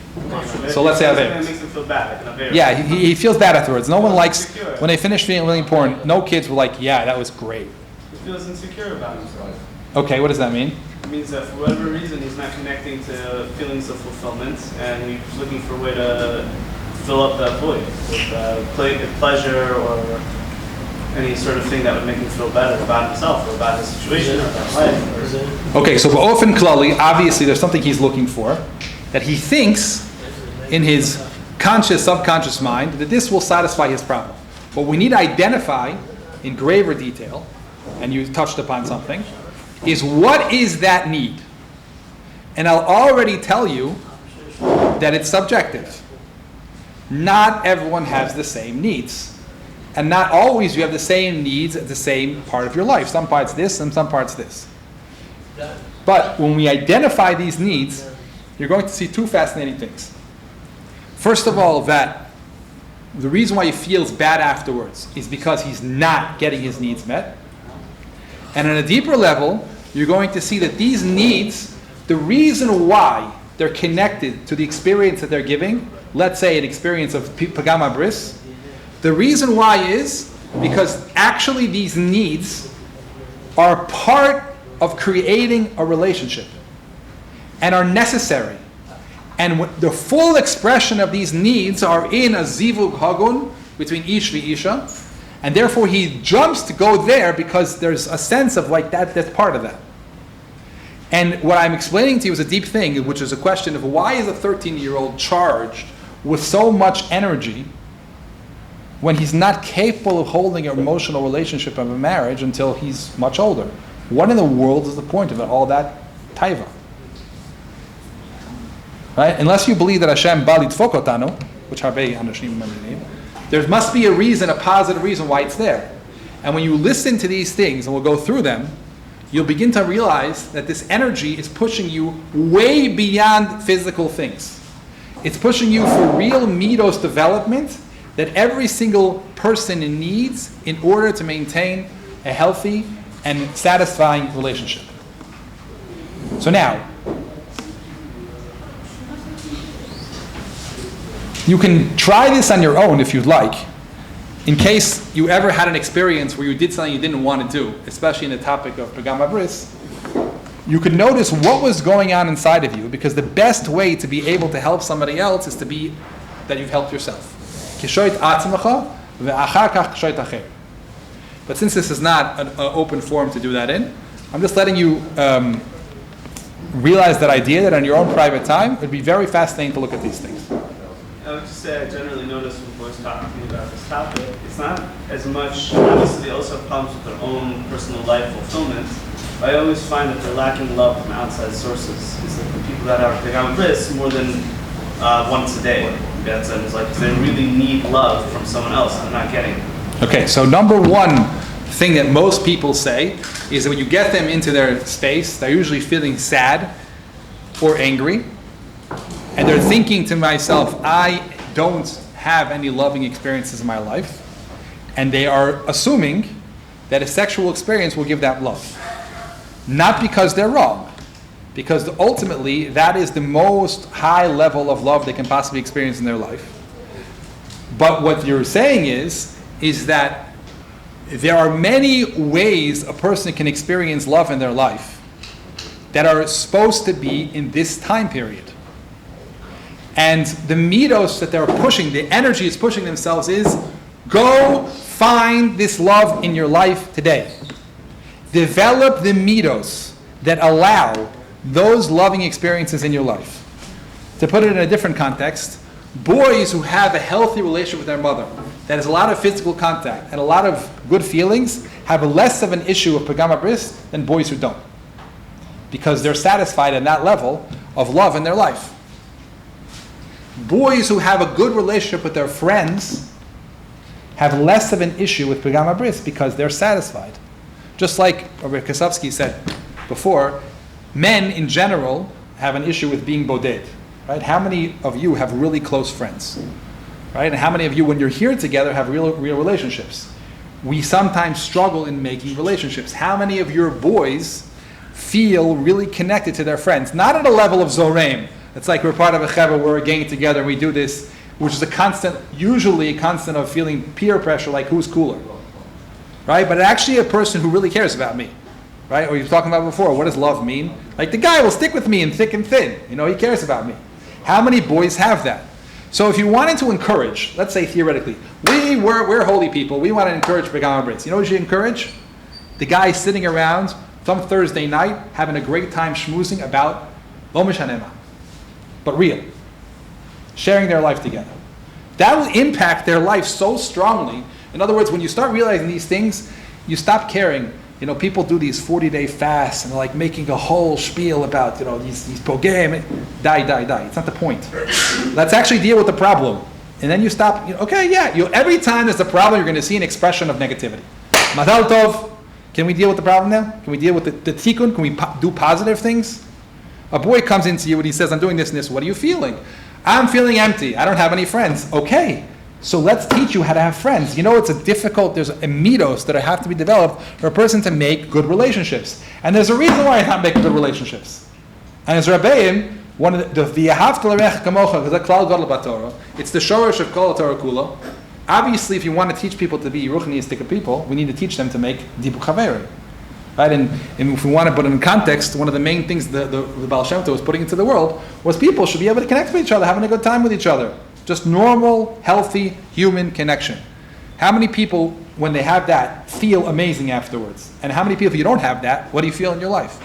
So let's say Averis. Makes him feel bad. Yeah, he feels bad afterwards. No one likes when they finish feeling really important. No kids were like, "Yeah, that was great." feels insecure about himself. Okay, what does that mean? It means that for whatever reason he's not connecting to feelings of fulfillment, and he's looking for a way to fill up that void with pleasure or any sort of thing that would make him feel better about himself or about his situation or about life. Okay, so often klali, obviously there's something he's looking for that he thinks in his conscious, subconscious mind that this will satisfy his problem. What we need to identify in graver detail, and you touched upon something, is what is that need? And I'll already tell you that it's subjective. Not everyone has the same needs. And not always you have the same needs at the same part of your life. Some parts this and some parts this. But when we identify these needs, you're going to see two fascinating things. First of all, that the reason why he feels bad afterwards is because he's not getting his needs met. And on a deeper level, you're going to see that these needs, the reason why they're connected to the experience that they're giving, let's say an experience of pagama bris, the reason why is because actually these needs are part of creating a relationship and are necessary. And the full expression of these needs are in a zivug hagun between ish v'isha, and therefore he jumps to go there because there's a sense of like that's part of that. And what I'm explaining to you is a deep thing, which is a question of why is a 13-year-old charged with so much energy when he's not capable of holding an emotional relationship of a marriage until he's much older? What in the world is the point of it, all that taiva? Right? Unless you believe that Hashem balit fokotanu, which harbe anashim maminim, there must be a reason, a positive reason why it's there. And when you listen to these things, and we'll go through them, you'll begin to realize that this energy is pushing you way beyond physical things. It's pushing you for real midos development that every single person needs in order to maintain a healthy and satisfying relationship. So now, you can try this on your own if you'd like, in case you ever had an experience where you did something you didn't want to do, especially in the topic of pagama bris. You could notice what was going on inside of you, because the best way to be able to help somebody else is to be that you've helped yourself. But since this is not an open forum to do that in, I'm just letting you realize that idea that on your own private time, it would be very fascinating to look at these things. I would just say I generally notice when boys talk to me about this topic, it's not as much, obviously they also have problems with their own personal life fulfillment, but I always find that they're lacking love from outside sources. It's like the people that are pagama bris more than once a day. That's it's like they really need love from someone else and they're not getting it. Okay, so number one thing that most people say is that when you get them into their space, they're usually feeling sad or angry. And they're thinking to myself, I don't have any loving experiences in my life. And they are assuming that a sexual experience will give that love. Not because they're wrong. Because ultimately, that is the most high level of love they can possibly experience in their life. But what you're saying is that there are many ways a person can experience love in their life that are supposed to be in this time period. And the midos that they're pushing, the energy is pushing themselves is, go find this love in your life today. Develop the midos that allow those loving experiences in your life. To put it in a different context, boys who have a healthy relationship with their mother, that has a lot of physical contact and a lot of good feelings, have less of an issue of pagama bris than boys who don't. Because they're satisfied at that level of love in their life. Boys who have a good relationship with their friends have less of an issue with pagama bris because they're satisfied. Just like Rabbi Kasavsky said before, men in general have an issue with being boded. Right? How many of you have really close friends? Right? And how many of you, when you're here together, have real relationships? We sometimes struggle in making relationships. How many of your boys feel really connected to their friends? Not at a level of zoreim. It's like we're part of a chevra, we're a gang together, and we do this, which is usually a constant of feeling peer pressure, like who's cooler. right? But actually a person who really cares about me, right? Or you were talking about before, what does love mean? Like the guy will stick with me in thick and thin. He cares about me. How many boys have that? So if you wanted to encourage, let's say theoretically, we're holy people, we want to encourage Begam Bris. You know what you encourage? The guy sitting around some Thursday night having a great time schmoozing about Lo Mishanema, but real. Sharing their life together. That will impact their life so strongly. In other words, when you start realizing these things, you stop caring. People do these 40-day fasts and they're like making a whole spiel about, these pogem. Die. It's not the point. Let's actually deal with the problem. And then you stop, every time there's a problem, you're going to see an expression of negativity. Mazal tov. Can we deal with the problem now? Can we deal with the tikkun? Can we do positive things? A boy comes into you and he says, I'm doing this and this. What are you feeling? I'm feeling empty. I don't have any friends. Okay. So let's teach you how to have friends. It's there's a mitos that have to be developed for a person to make good relationships. And there's a reason why I can't make good relationships. And as Rabbeim, one of the v'yahavta l'reach kamocha, because that's klal gadol b'Torah, it's the shorosh of kol Torah kula. Obviously, if you want to teach people to be ruchniistic people, we need to teach them to make dibuk chaverim. Right? And if we want to put it in context, one of the main things the Baal Shem Tov was putting into the world was people should be able to connect with each other, having a good time with each other. Just normal, healthy, human connection. How many people, when they have that, feel amazing afterwards? And how many people, if you don't have that, what do you feel in your life?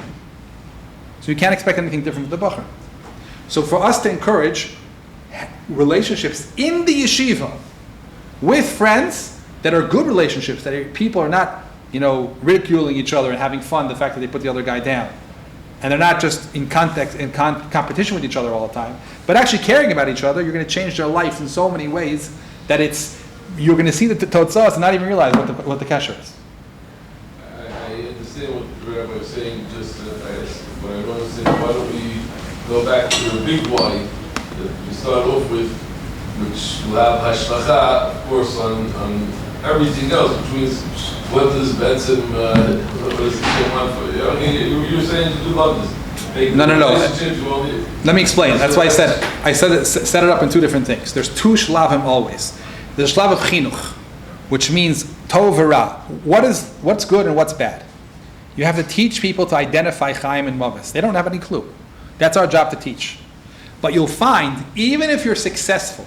So you can't expect anything different from the Bachar. So for us to encourage relationships in the yeshiva with friends that are good relationships, that people are not ridiculing each other and having fun, the fact that they put the other guy down. And they're not just in competition with each other all the time, but actually caring about each other. You're going to change their life in so many ways that you're going to see the totzahs and not even realize what the kasher is. I understand what the Rabbi was saying, just but I want to say, why don't we go back to the big why that we start off with, which will have hashgacha, of course, on everything else, which means what does Benson, what does it want for? You're saying to do love this. No. Let me explain. That's why I set it up in two different things. There's two shlavim always. There's a shlav of chinuch, which means tov v'ra. What's good and what's bad? You have to teach people to identify chayim and mavis. They don't have any clue. That's our job to teach. But you'll find, even if you're successful,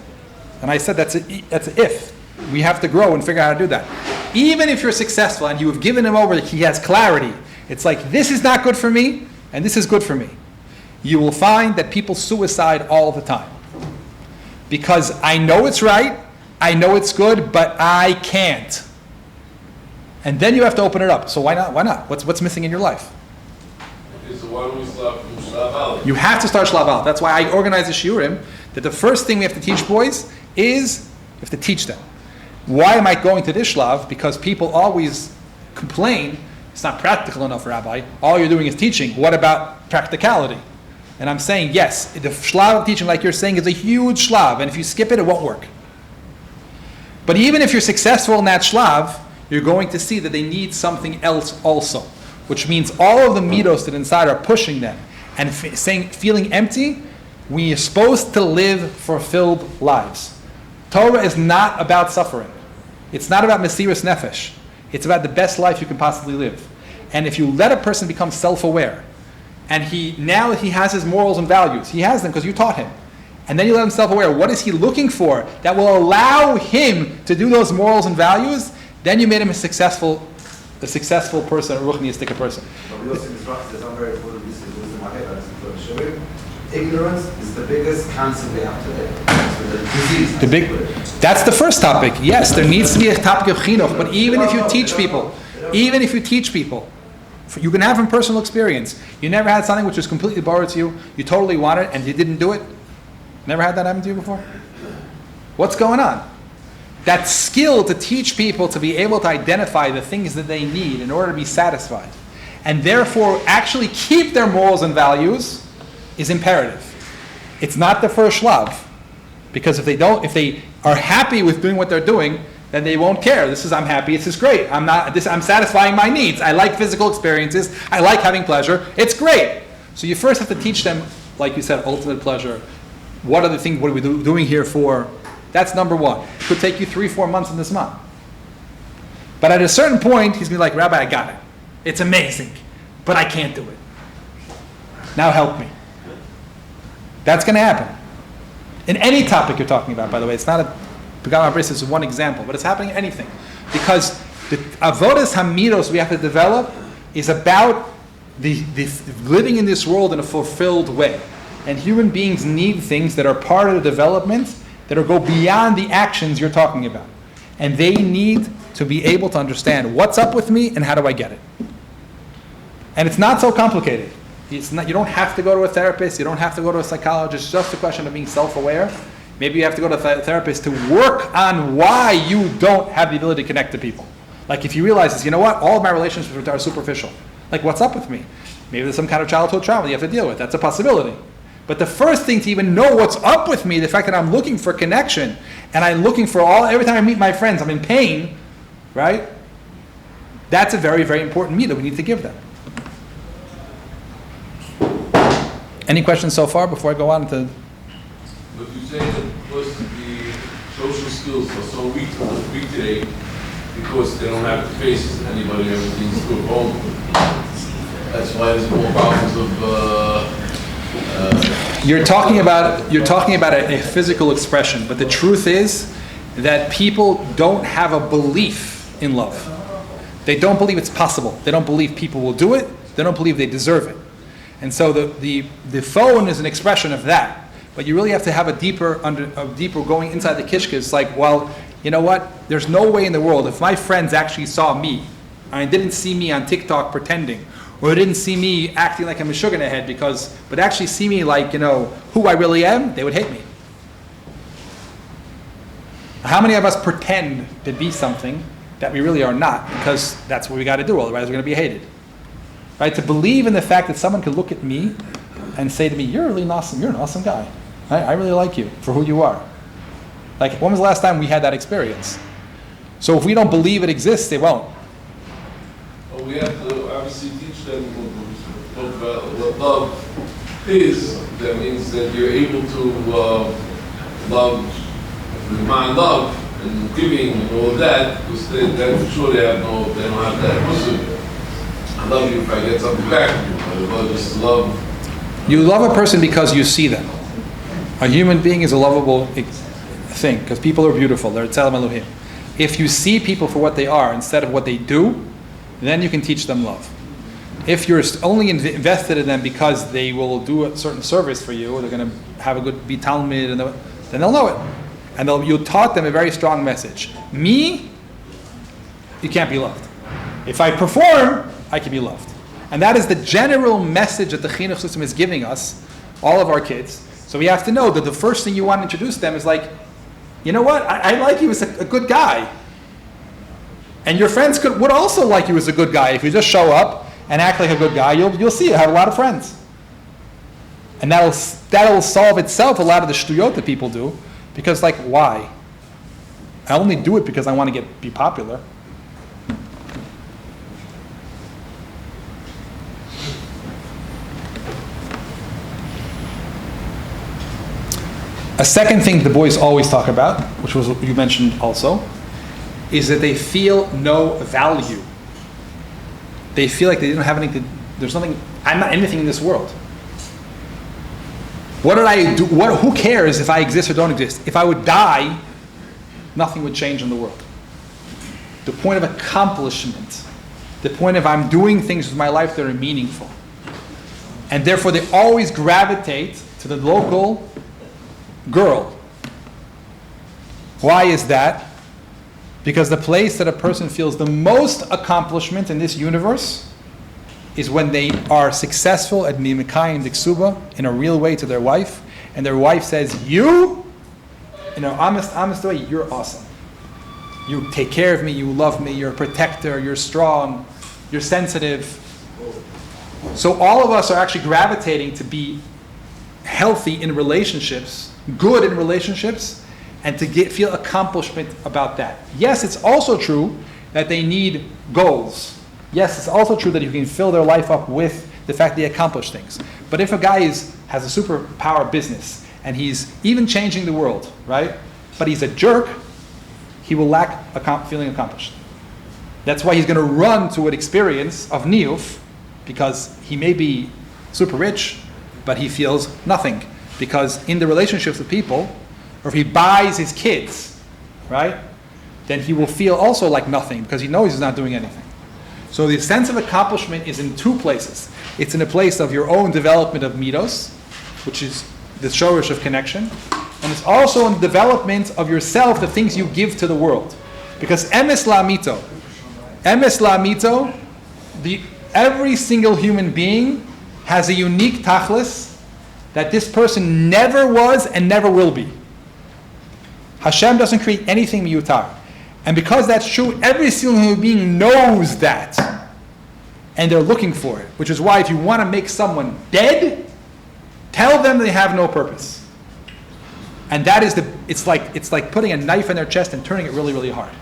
and I said that's if. We have to grow and figure out how to do that. Even if you're successful and you have given him over, he has clarity. It's like, this is not good for me, and this is good for me. You will find that people suicide all the time. Because I know it's right, I know it's good, but I can't. And then you have to open it up. So why not? What's missing in your life? Okay, so why don't we start from Shlav Aleph? You have to start Shlav Aleph. That's why I organize the shiurim, that the first thing we have to teach boys is, we have to teach them. Why am I going to this shlav? Because people always complain, it's not practical enough, Rabbi. All you're doing is teaching. What about practicality? And I'm saying, yes, the shlav of teaching, like you're saying, is a huge shlav. And if you skip it, it won't work. But even if you're successful in that shlav, you're going to see that they need something else also. Which means all of the midos that inside are pushing them. And feeling empty, we are supposed to live fulfilled lives. Torah is not about suffering. It's not about mesiras nefesh. It's about the best life you can possibly live. And if you let a person become self-aware, and now that he has his morals and values, he has them because you taught him, and then you let him self-aware, what is he looking for that will allow him to do those morals and values, then you made him a successful person, a ruchniistic person. Ignorance is the biggest cancer we have today. That's the first topic. Yes, there needs to be a topic of chinuch, but even if you teach people, you can have from personal experience. You never had something which was completely borrowed to you, you totally wanted and you didn't do it. Never had that happen to you before? What's going on? That skill to teach people to be able to identify the things that they need in order to be satisfied, and therefore actually keep their morals and values, is imperative. It's not the first shlav, because if they are happy with doing what they're doing, then they won't care. I'm happy. This is great. I'm satisfying my needs. I like physical experiences. I like having pleasure. It's great. So you first have to teach them, like you said, ultimate pleasure. What are we doing here for? That's number one. It could take you 3-4 months in this month. But at a certain point, he's going to be like, Rabbi, I got it. It's amazing, but I can't do it. Now help me. That's going to happen. In any topic you're talking about, by the way, it's not a Pagam HaBris is one example, but it's happening in anything. Because the avodas hamidos we have to develop is about the living in this world in a fulfilled way. And human beings need things that are part of the development that go beyond the actions you're talking about. And they need to be able to understand what's up with me and how do I get it. And it's not so complicated. It's not, you don't have to go to a therapist, you don't have to go to a psychologist, it's just a question of being self-aware. Maybe you have to go to a therapist to work on why you don't have the ability to connect to people. Like if you realize, you know what, all of my relationships are superficial. Like what's up with me? Maybe there's some kind of childhood trauma you have to deal with. That's a possibility. But the first thing to even know what's up with me, the fact that I'm looking for connection, and I'm looking for every time I meet my friends, I'm in pain, right? That's a very, very important meat that we need to give them. Any questions so far before I go on to... But you say that because the social skills are so weak today because they don't have to face anybody, everything's too old. That's why there's more problems of... You're talking about a physical expression, but the truth is that people don't have a belief in love. They don't believe it's possible. They don't believe people will do it. They don't believe they deserve it. And so the phone is an expression of that. But you really have to have a deeper going inside the kishka. It's like, well, you know what? There's no way in the world, if my friends actually saw me, and didn't see me on TikTok pretending, or didn't see me acting like I'm a sugar in the head, but actually see me like, who I really am, they would hate me. How many of us pretend to be something that we really are not, because that's what we got to do, otherwise we're going to be hated. Right? To believe in the fact that someone could look at me and say to me, you're an awesome guy. I really like you for who you are. Like, when was the last time we had that experience? So if we don't believe it exists, they won't. Well, we have to obviously teach them what love is. That means that you're able to remind love and giving and all of that, because I'm sure they don't have that wisdom. I love you if I get something back from you. I love just love. You love a person because you see them. A human being is a lovable thing because people are beautiful. They're Tzelem Elohim. If you see people for what they are instead of what they do, then you can teach them love. If you're only invested in them because they will do a certain service for you, or they're going to have a good be Talmud, then they'll know it. And you taught them a very strong message. Me, you can't be loved. If I perform, I can be loved. And that is the general message that the chinuch system is giving us, all of our kids. So we have to know that the first thing you want to introduce them is like, you know what, I like you as a good guy. And your friends would also like you as a good guy. If you just show up and act like a good guy, you'll see you have a lot of friends. And that'll solve itself a lot of the shtuyot that people do. Because like, why? I only do it because I want to be popular. A second thing the boys always talk about, which was what you mentioned also, is that they feel no value. They feel like they didn't have anything. I'm not anything in this world. What did I do? Who cares if I exist or don't exist? If I would die, nothing would change in the world. The point of accomplishment, the point of I'm doing things with my life that are meaningful. And therefore they always gravitate to the local girl. Why is that? Because the place that a person feels the most accomplishment in this universe is when they are successful at mimikayim diksuba in a real way to their wife, and their wife says, honest way, you're awesome. You take care of me, you love me, you're a protector, you're strong, you're sensitive. So all of us are actually gravitating to be healthy in relationships, good in relationships, and to feel accomplishment about that. Yes, it's also true that they need goals. Yes, it's also true that you can fill their life up with the fact they accomplish things. But if a guy has a superpower business and he's even changing the world, right? But he's a jerk, he will lack feeling accomplished. That's why he's going to run to an experience of niyuf, because he may be super rich, but he feels nothing. Because in the relationships with people, or if he buys his kids, right, then he will feel also like nothing, because he knows he's not doing anything. So the sense of accomplishment is in two places. It's in a place of your own development of midos, which is the shorish of connection, and it's also in the development of yourself, the things you give to the world. Because emes la'amito, every single human being has a unique tachlis that this person never was and never will be. Hashem doesn't create anything miyutar. And because that's true, every single human being knows that. And they're looking for it. Which is why if you want to make someone dead, tell them they have no purpose. And that is it's like putting a knife in their chest and turning it really, really hard.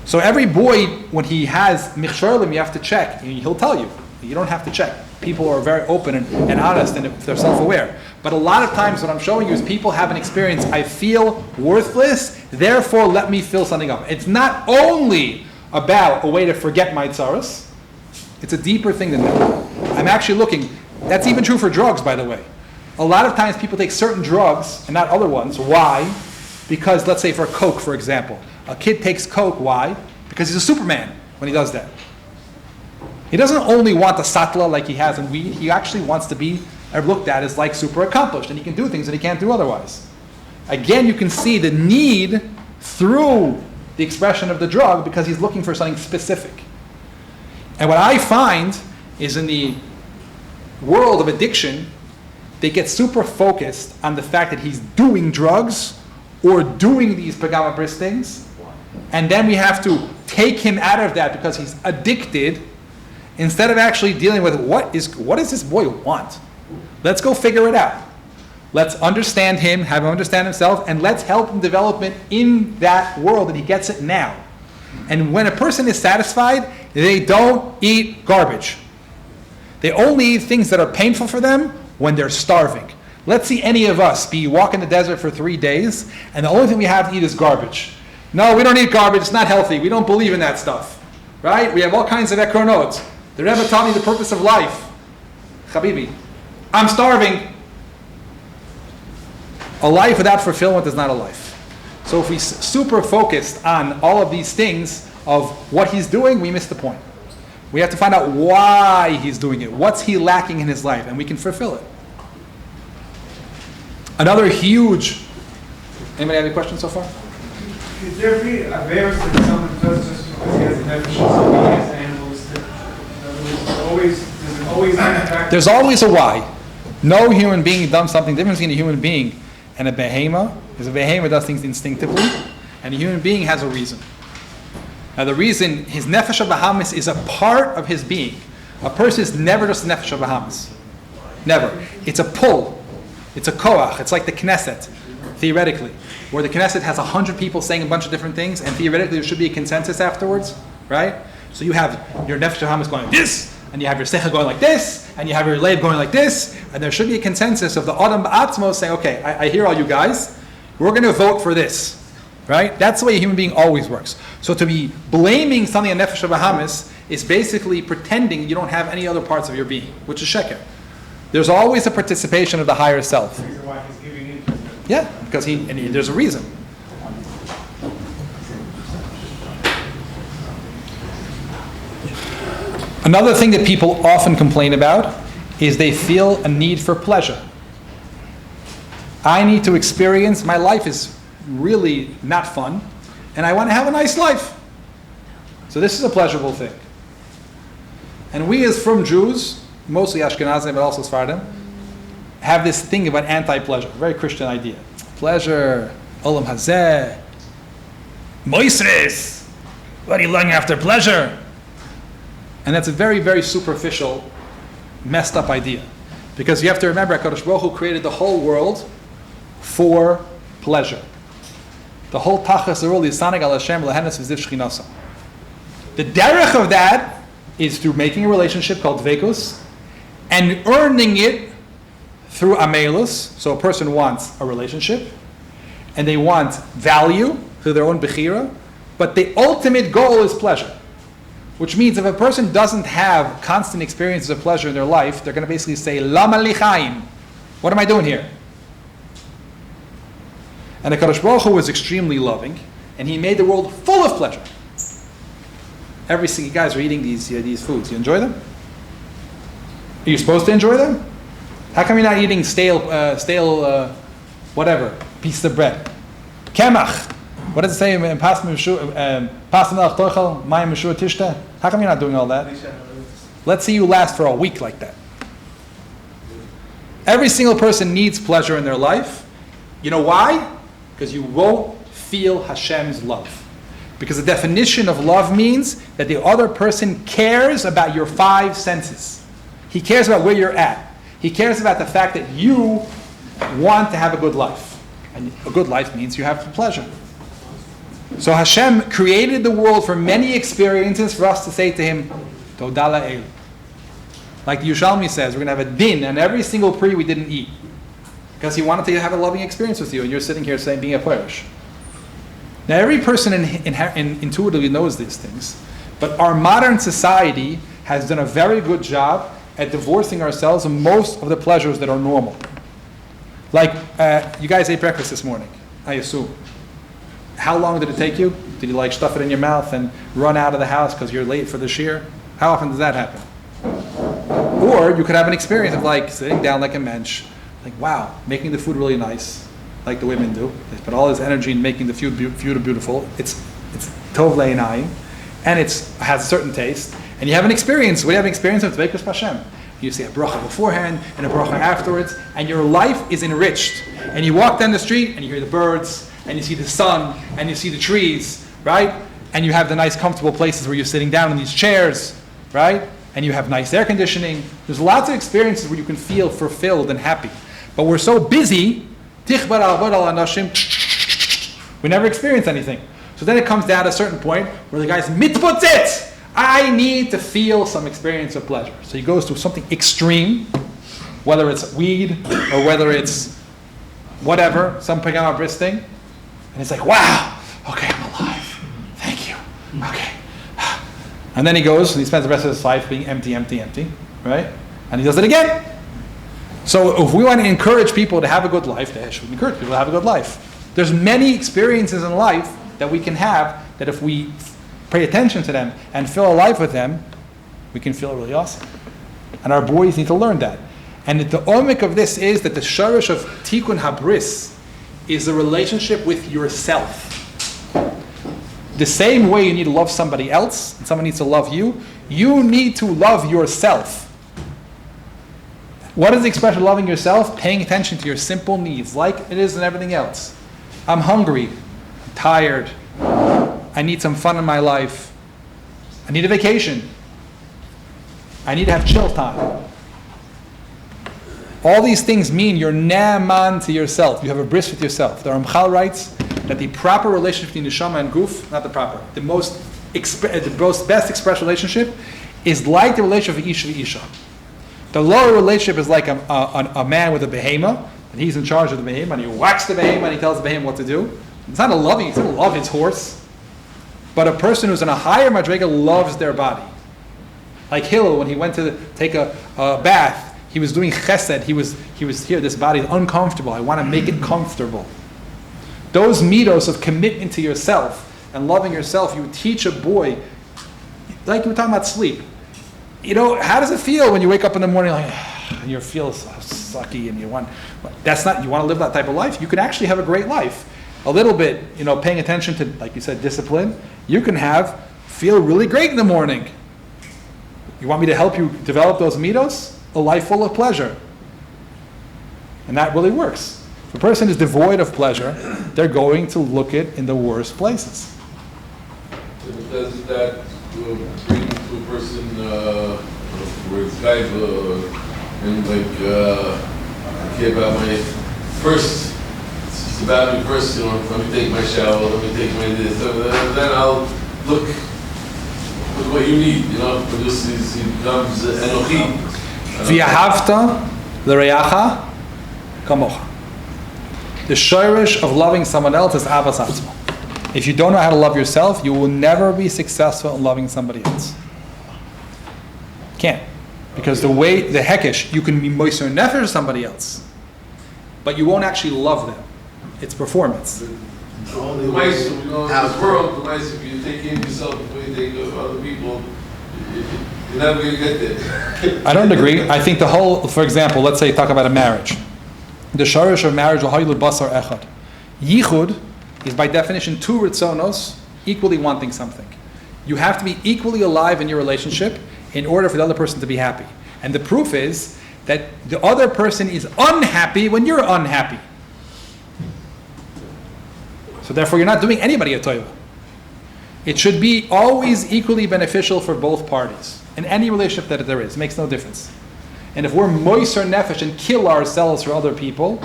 So every boy, when he has michsholim, you have to check. He'll tell you. You don't have to check. People are very open and honest, and they're self-aware. But a lot of times what I'm showing you is people have an experience, I feel worthless, therefore let me fill something up. It's not only about a way to forget my tzaras, it's a deeper thing than that. I'm actually looking, that's even true for drugs, by the way. A lot of times people take certain drugs and not other ones. Why? Because, let's say for Coke, for example. A kid takes Coke, why? Because he's a Superman when he does that. He doesn't only want the satla like he has in weed, he actually wants to be looked at as like super accomplished, and he can do things that he can't do otherwise. Again, you can see the need through the expression of the drug because he's looking for something specific. And what I find is in the world of addiction, they get super focused on the fact that he's doing drugs or doing these pagama bris things, and then we have to take him out of that because he's addicted, instead of actually dealing with what does this boy want? Let's go figure it out. Let's understand him, have him understand himself, and let's help him develop it in that world, and he gets it now. And when a person is satisfied, they don't eat garbage. They only eat things that are painful for them when they're starving. Let's see any of us walk in the desert for 3 days, and the only thing we have to eat is garbage. No, we don't eat garbage, it's not healthy, we don't believe in that stuff. Right? We have all kinds of ekronot. The Rebbe taught me the purpose of life. Habibi, I'm starving. A life without fulfillment is not a life. So if we super focused on all of these things of what he's doing, we miss the point. We have to find out why he's doing it. What's he lacking in his life? And we can fulfill it. Another huge... Anybody have any questions so far? Could there be a virus that someone does just because he has a nefesh and somebody has animals? There's always a why. No human being does something. The difference between a human being and a behema is a behema does things instinctively, and a human being has a reason. Now the reason, his nefesh Bahamas is a part of his being. A person is never just a nefesh Bahamas. Never. It's a pull. It's a koach. It's like the Knesset, theoretically, where the Knesset has 100 people saying a bunch of different things, and theoretically there should be a consensus afterwards, right? So you have your nefesh Bahamas going like this, and you have your sechel going like this, and you have your leib going like this, and there should be a consensus of the adam ba'atzmo saying, okay, I hear all you guys, we're going to vote for this, right? That's the way a human being always works. So to be blaming something on nefesh Bahamas is basically pretending you don't have any other parts of your being, which is sheker. There's always a participation of the higher self. Why he's giving in. Yeah, because there's a reason. Another thing that people often complain about is they feel a need for pleasure. I need to experience, my life is really not fun, and I want to have a nice life. So this is a pleasurable thing. And we as from Jews, mostly Ashkenazim, but also Sephardim, have this thing about anti-pleasure, very Christian idea. Pleasure, olam hazeh, moisres, what are you longing after pleasure? And that's a very, very superficial, messed up idea. Because you have to remember, HaKadosh Baruch Hu created the whole world for pleasure. The whole tachas world is sanag al Hashem lehenes v'ziv shchinasa. The derech of that is through making a relationship called dvekus and earning it through amelus. So a person wants a relationship and they want value through their own bechira, But the ultimate goal is pleasure. Which means if a person doesn't have constant experiences of pleasure in their life, they're going to basically say, Lama li chaim? What am I doing here? And the Kadosh Baruch Hu was extremely loving, and He made the world full of pleasure. Every single, you guys are eating these foods. You enjoy them? Are you supposed to enjoy them? How come you're not eating stale, whatever, pieces of bread? Kemach. What does it say in Pas Melech Tochel, Mayim Meshua Tishta? How come you're not doing all that? Let's see you last for a week like that. Every single person needs pleasure in their life. You know why? Because you won't feel Hashem's love. Because the definition of love means that the other person cares about your 5 senses. He cares about where you're at. He cares about the fact that you want to have a good life. And a good life means you have pleasure. So Hashem created the world for many experiences for us to say to Him, Toda la'el. Like the Yushalmi says, we're going to have a din on every single pri we didn't eat. Because He wanted to have a loving experience with you, and you're sitting here saying, being a perish. Now every person intuitively knows these things, but our modern society has done a very good job at divorcing ourselves from most of the pleasures that are normal. Like, you guys ate breakfast this morning, I assume. How long did it take you? Did you like stuff it in your mouth and run out of the house because you're late for the shiur? How often does that happen? Or you could have an experience of like sitting down like a mensch, like wow, making the food really nice, like the women do. They put all this energy in making the food beautiful. It's tov le'inayim, and it has a certain taste. And you have an experience. We have an experience of Tzveikus Hashem. You say a bracha beforehand and a bracha afterwards, and your life is enriched. And you walk down the street and you hear the birds, and you see the sun, and you see the trees, right? And you have the nice comfortable places where you're sitting down in these chairs, right? And you have nice air conditioning. There's lots of experiences where you can feel fulfilled and happy. But we're so busy, we never experience anything. So then it comes down to a certain point where the guy's mitputzit. I need to feel some experience of pleasure. So he goes to something extreme, whether it's weed or whether it's whatever, some pagama bris thing. And he's like, wow, okay, I'm alive. Thank you. Okay. And then he goes and he spends the rest of his life being empty, right? And he does it again. So if we want to encourage people to have a good life, they should encourage people to have a good life. There's many experiences in life that we can have that if we pay attention to them and fill our life with them, we can feel really awesome. And our boys need to learn that. And the omic of this is that the sharish of tikkun habris is the relationship with yourself. The same way you need to love somebody else, and someone needs to love you, you need to love yourself. What is the expression of loving yourself? Paying attention to your simple needs, like it is in everything else. I'm hungry, I'm tired, I need some fun in my life, I need a vacation, I need to have chill time. All these things mean you're naaman to yourself. You have a bris with yourself. The Ramchal writes that the proper relationship between neshama and guf, not the proper, the most best expressed relationship is like the relationship of ish and isha. The lower relationship is like a man with a behema, and he's in charge of the behema, and he whacks the behema and he tells the behema what to do. It's not a loving, he doesn't love his horse. But a person who's in a higher madrega loves their body. Like Hillel, when he went to take a bath, he was doing chesed, he was here, this body is uncomfortable, I want to make it comfortable. Those midos of commitment to yourself and loving yourself, you teach a boy, like you were talking about sleep. You know, how does it feel when you wake up in the morning like, and you feel so sucky and you want to live that type of life? You can actually have a great life. A little bit, paying attention to, like you said, discipline, you can feel really great in the morning. You want me to help you develop those midos? A life full of pleasure. And that really works. If a person is devoid of pleasure, they're going to look it in the worst places. Does that bring to a person where it's kind of and I care about my first, it's about me first, let me take my shower, let me take my this, then I'll look what you need, but this becomes Enochi. V'yahavta l'reyacha kamocha. The shirish of loving someone else is avas atzma. If you don't know how to love yourself, you will never be successful in loving somebody else. Can't. Because the hekesh, you can be moiser nefesh to somebody else, but you won't actually love them. It's performance. The mice, in this world, the mice, if you take care of yourself before you take care of other people, you're never going to get there. I don't agree. I think the whole, for example, let's say talk about a marriage. The shorish of marriage, basar echad. Yichud is by definition two ritzonos equally wanting something. You have to be equally alive in your relationship in order for the other person to be happy. And the proof is that the other person is unhappy when you're unhappy. So therefore you're not doing anybody a toiva. It should be always equally beneficial for both parties. In any relationship that there is, it makes no difference. And if we're moiser nefesh and kill ourselves for other people,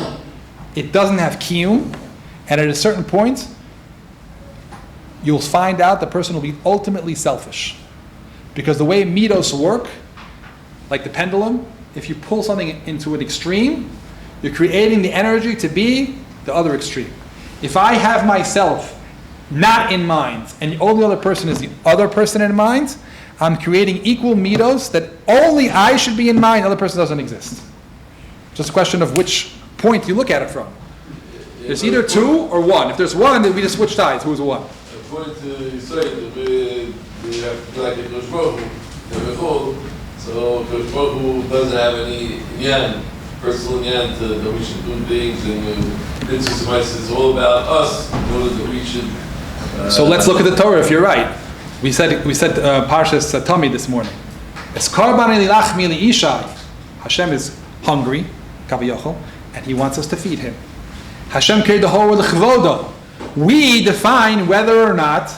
it doesn't have kiyum, and at a certain point, you'll find out the person will be ultimately selfish. Because the way midos work, like the pendulum, if you pull something into an extreme, you're creating the energy to be the other extreme. If I have myself not in mind, and the only other person is the other person in mind, I'm creating equal midos that only I should be in mind, the other person doesn't exist. Just a question of which point you look at it from. There's either two or one. If there's one, then we just switch sides. Who's the one? According to Yisrael, we have to like a Kosh Baruch Hu, so Kosh Baruch Hu doesn't have any personal inyan that we should do things, and it's all about us, in order that we should... So let's look at the Torah if you're right. We said Parshas Tami this morning. Es karban elilachmi liishai. Hashem is hungry, kaviyachol, and he wants us to feed him. Hashem created the whole world l'chvodo. We define whether or not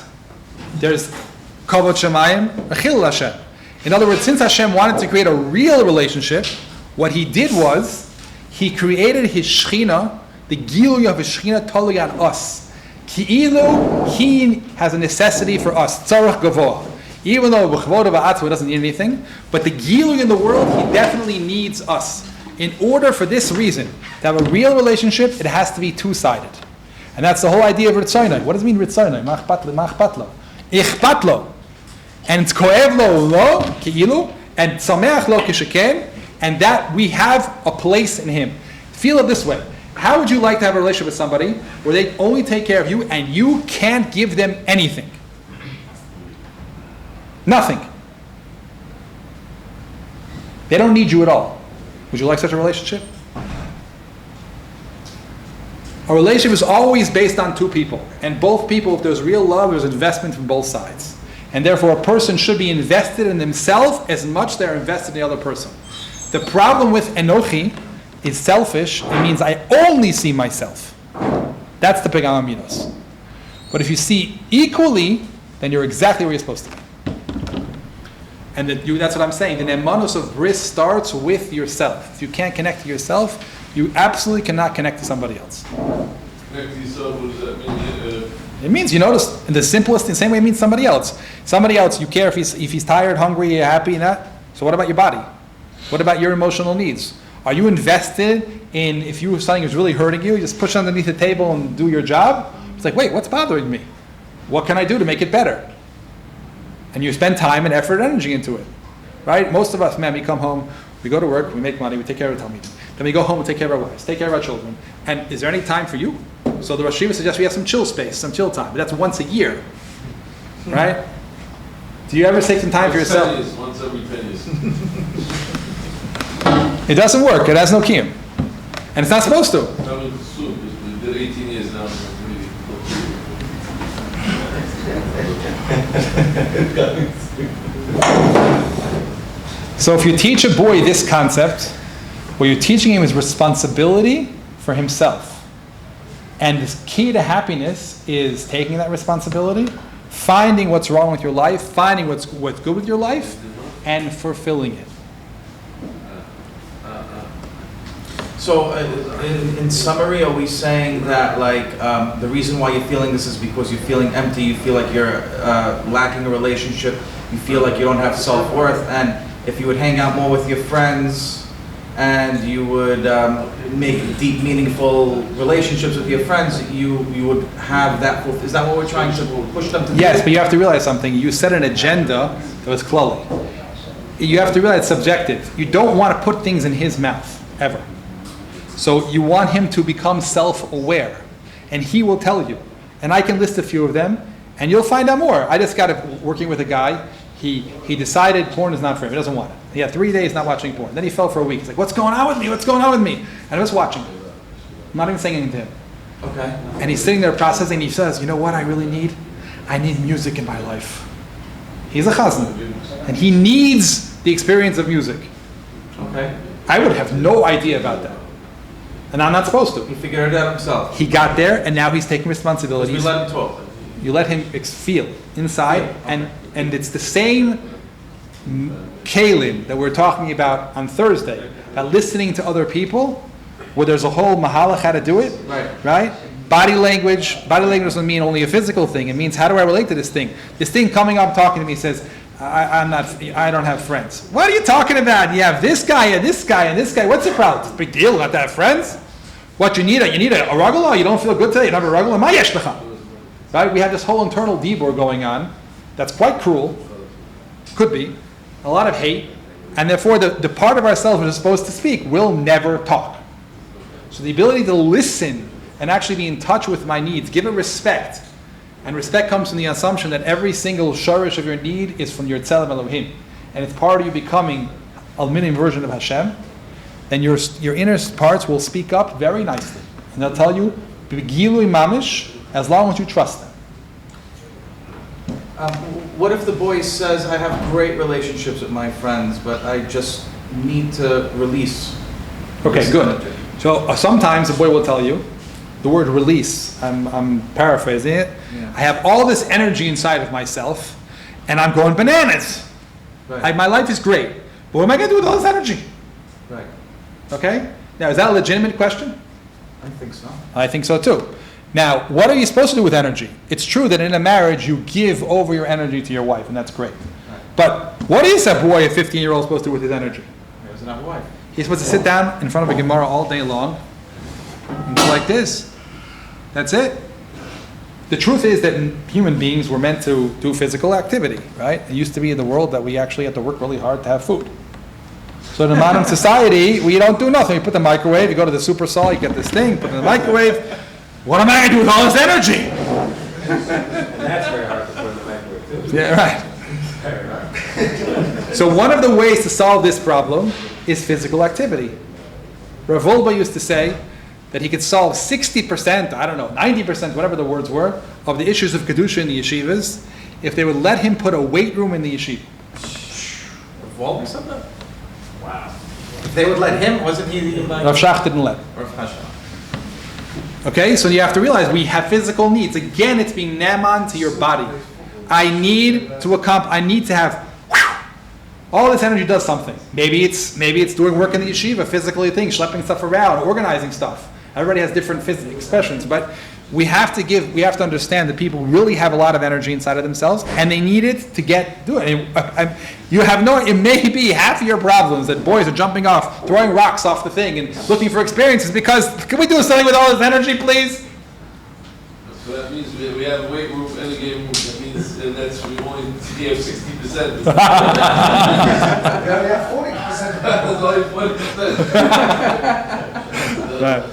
there's kavod shemayim or chilul Hashem. In other words, since Hashem wanted to create a real relationship, what he did was he created his shechina, the gilui of his shechina totally on us. Ki'ilu, he has a necessity for us, tzarech gavoah. Even though b'chvodo v'atzva doesn't need anything, but the gilui in the world, he definitely needs us. In order for this reason, to have a real relationship, it has to be two-sided. And that's the whole idea of ritzaynai. What does it mean ritzaynai? Machpatlo. Ichpatlo. And it's koev lo ki'ilu, and tzameach lo kisheken, and that we have a place in him. Feel it this way. How would you like to have a relationship with somebody where they only take care of you and you can't give them anything? Nothing. They don't need you at all. Would you like such a relationship? A relationship is always based on two people. And both people, if there's real love, there's investment from both sides. And therefore a person should be invested in themselves as much as they're invested in the other person. The problem with enochi is selfish. It means I only see myself. That's the pegam midos. But if you see equally, then you're exactly where you're supposed to be. And that's what I'm saying. The nemanos of bris starts with yourself. If you can't connect to yourself, you absolutely connect to somebody else. Connect to yourself, what does that mean? It means, you notice, in the simplest, in the same way it means somebody else. Somebody else, you care if he's tired, hungry, happy, and that. So what about your body? What about your emotional needs? Are you invested in, if something is really hurting you, just push it underneath the table and do your job? It's like, wait, what's bothering me? What can I do to make it better? And you spend time and effort and energy into it. Right? Most of us, man, we come home, we go to work, we make money, we take care of our talmidim. Then we go home and take care of our wives, take care of our children. And is there any time for you? So the Yeshivas suggests we have some chill space, some chill time. But that's once a year. Right? Do you ever take some time for yourself? Once every 10 years. It doesn't work. It has no kiyum. And it's not supposed to. We did 18 years now. So if you teach a boy this concept, what you're teaching him is responsibility for himself. And the key to happiness is taking that responsibility, finding what's wrong with your life, finding what's good with your life, and fulfilling it. So, in summary, are we saying that the reason why you're feeling this is because you're feeling empty, you feel like you're lacking a relationship, you feel like you don't have self-worth, and if you would hang out more with your friends, and you would make deep, meaningful relationships with your friends, you would have that. Is that what we're trying to push them to do? Yes, but you have to realize something. You set an agenda that was klali. You have to realize it's subjective. You don't want to put things in his mouth, ever. So you want him to become self-aware, and he will tell you. And I can list a few of them, and you'll find out more. I just got working with a guy. He decided porn is not for him. He doesn't want it. He had 3 days not watching porn. Then he fell for a week. He's like, what's going on with me? What's going on with me? And I was watching. I'm not even saying anything to him. Okay. And he's sitting there processing. He says, you know what I really need? I need music in my life. He's a chazan. And he needs the experience of music. Okay. I would have no idea about that. And I'm not supposed to. He figured it out himself. He got there, and now he's taking responsibilities. We let him talk. You let him feel inside, and it's the same kalim that we're talking about on Thursday, about listening to other people, where there's a whole mahalach how to do it, right? Body language doesn't mean only a physical thing. It means, how do I relate to this thing? This thing coming up talking to me says, I don't have friends. What are you talking about? You have this guy and this guy and this guy. What's the problem? It's a big deal not to have friends. What you need a ragula? You don't feel good today? You don't have a ragula? Ma yesh lecha. Right? We have this whole internal dibur going on that's quite cruel. Could be. A lot of hate. And therefore the part of ourselves which is supposed to speak will never talk. So the ability to listen and actually be in touch with my needs, give it respect. And respect comes from the assumption that every single shorish of your need is from your tzelem Elohim. And it's part of you becoming a mini version of Hashem. Then your inner parts will speak up very nicely. And they'll tell you, Begilui mamish, as long as you trust them. What if the boy says, I have great relationships with my friends, but I just need to release? Okay, good. So sometimes the boy will tell you, the word release, I'm paraphrasing it. Yeah. I have all this energy inside of myself, and I'm going bananas. Right. My life is great, but what am I going to do with all this energy? Right. Okay? Now, is that a legitimate question? I think so. I think so too. Now, what are you supposed to do with energy? It's true that in a marriage you give over your energy to your wife, and that's great. Right. But what is a boy, a 15-year-old, supposed to do with his energy? He doesn't have a wife. He's supposed to sit down in front of a Gemara all day long and go like this. That's it. The truth is that human beings were meant to do physical activity, right? It used to be in the world that we actually had to work really hard to have food. So in the modern society, we don't do nothing. You put the microwave, you go to the super saw, you get this thing, put it in the microwave. What am I going to do with all this energy? And that's very hard to put in the microwave too. Yeah, right. Very hard. So one of the ways to solve this problem is physical activity. Rav Wolbe used to say that he could solve 60%, 90%, whatever the words were, of the issues of Kedusha in the yeshivas if they would let him put a weight room in the yeshiva. Rav Wolbe said that? Wow. If they would let him, wasn't he like... Rav Shach didn't let. Rav Hashem. Okay, so you have to realize we have physical needs. Again, it's being naman to your body. I need to have... All this energy does something. Maybe it's doing work in the yeshiva, physically things, schlepping stuff around, organizing stuff. Everybody has different physical expressions, but we have to understand that people really have a lot of energy inside of themselves, and they need it to do it. It may be half of your problems that boys are jumping off, throwing rocks off the thing, and looking for experiences because, can we do something with all this energy, please? So that means we have a weight room and a game room. That means that's we only have 60%. We only have 40%. That's only 40%. Right.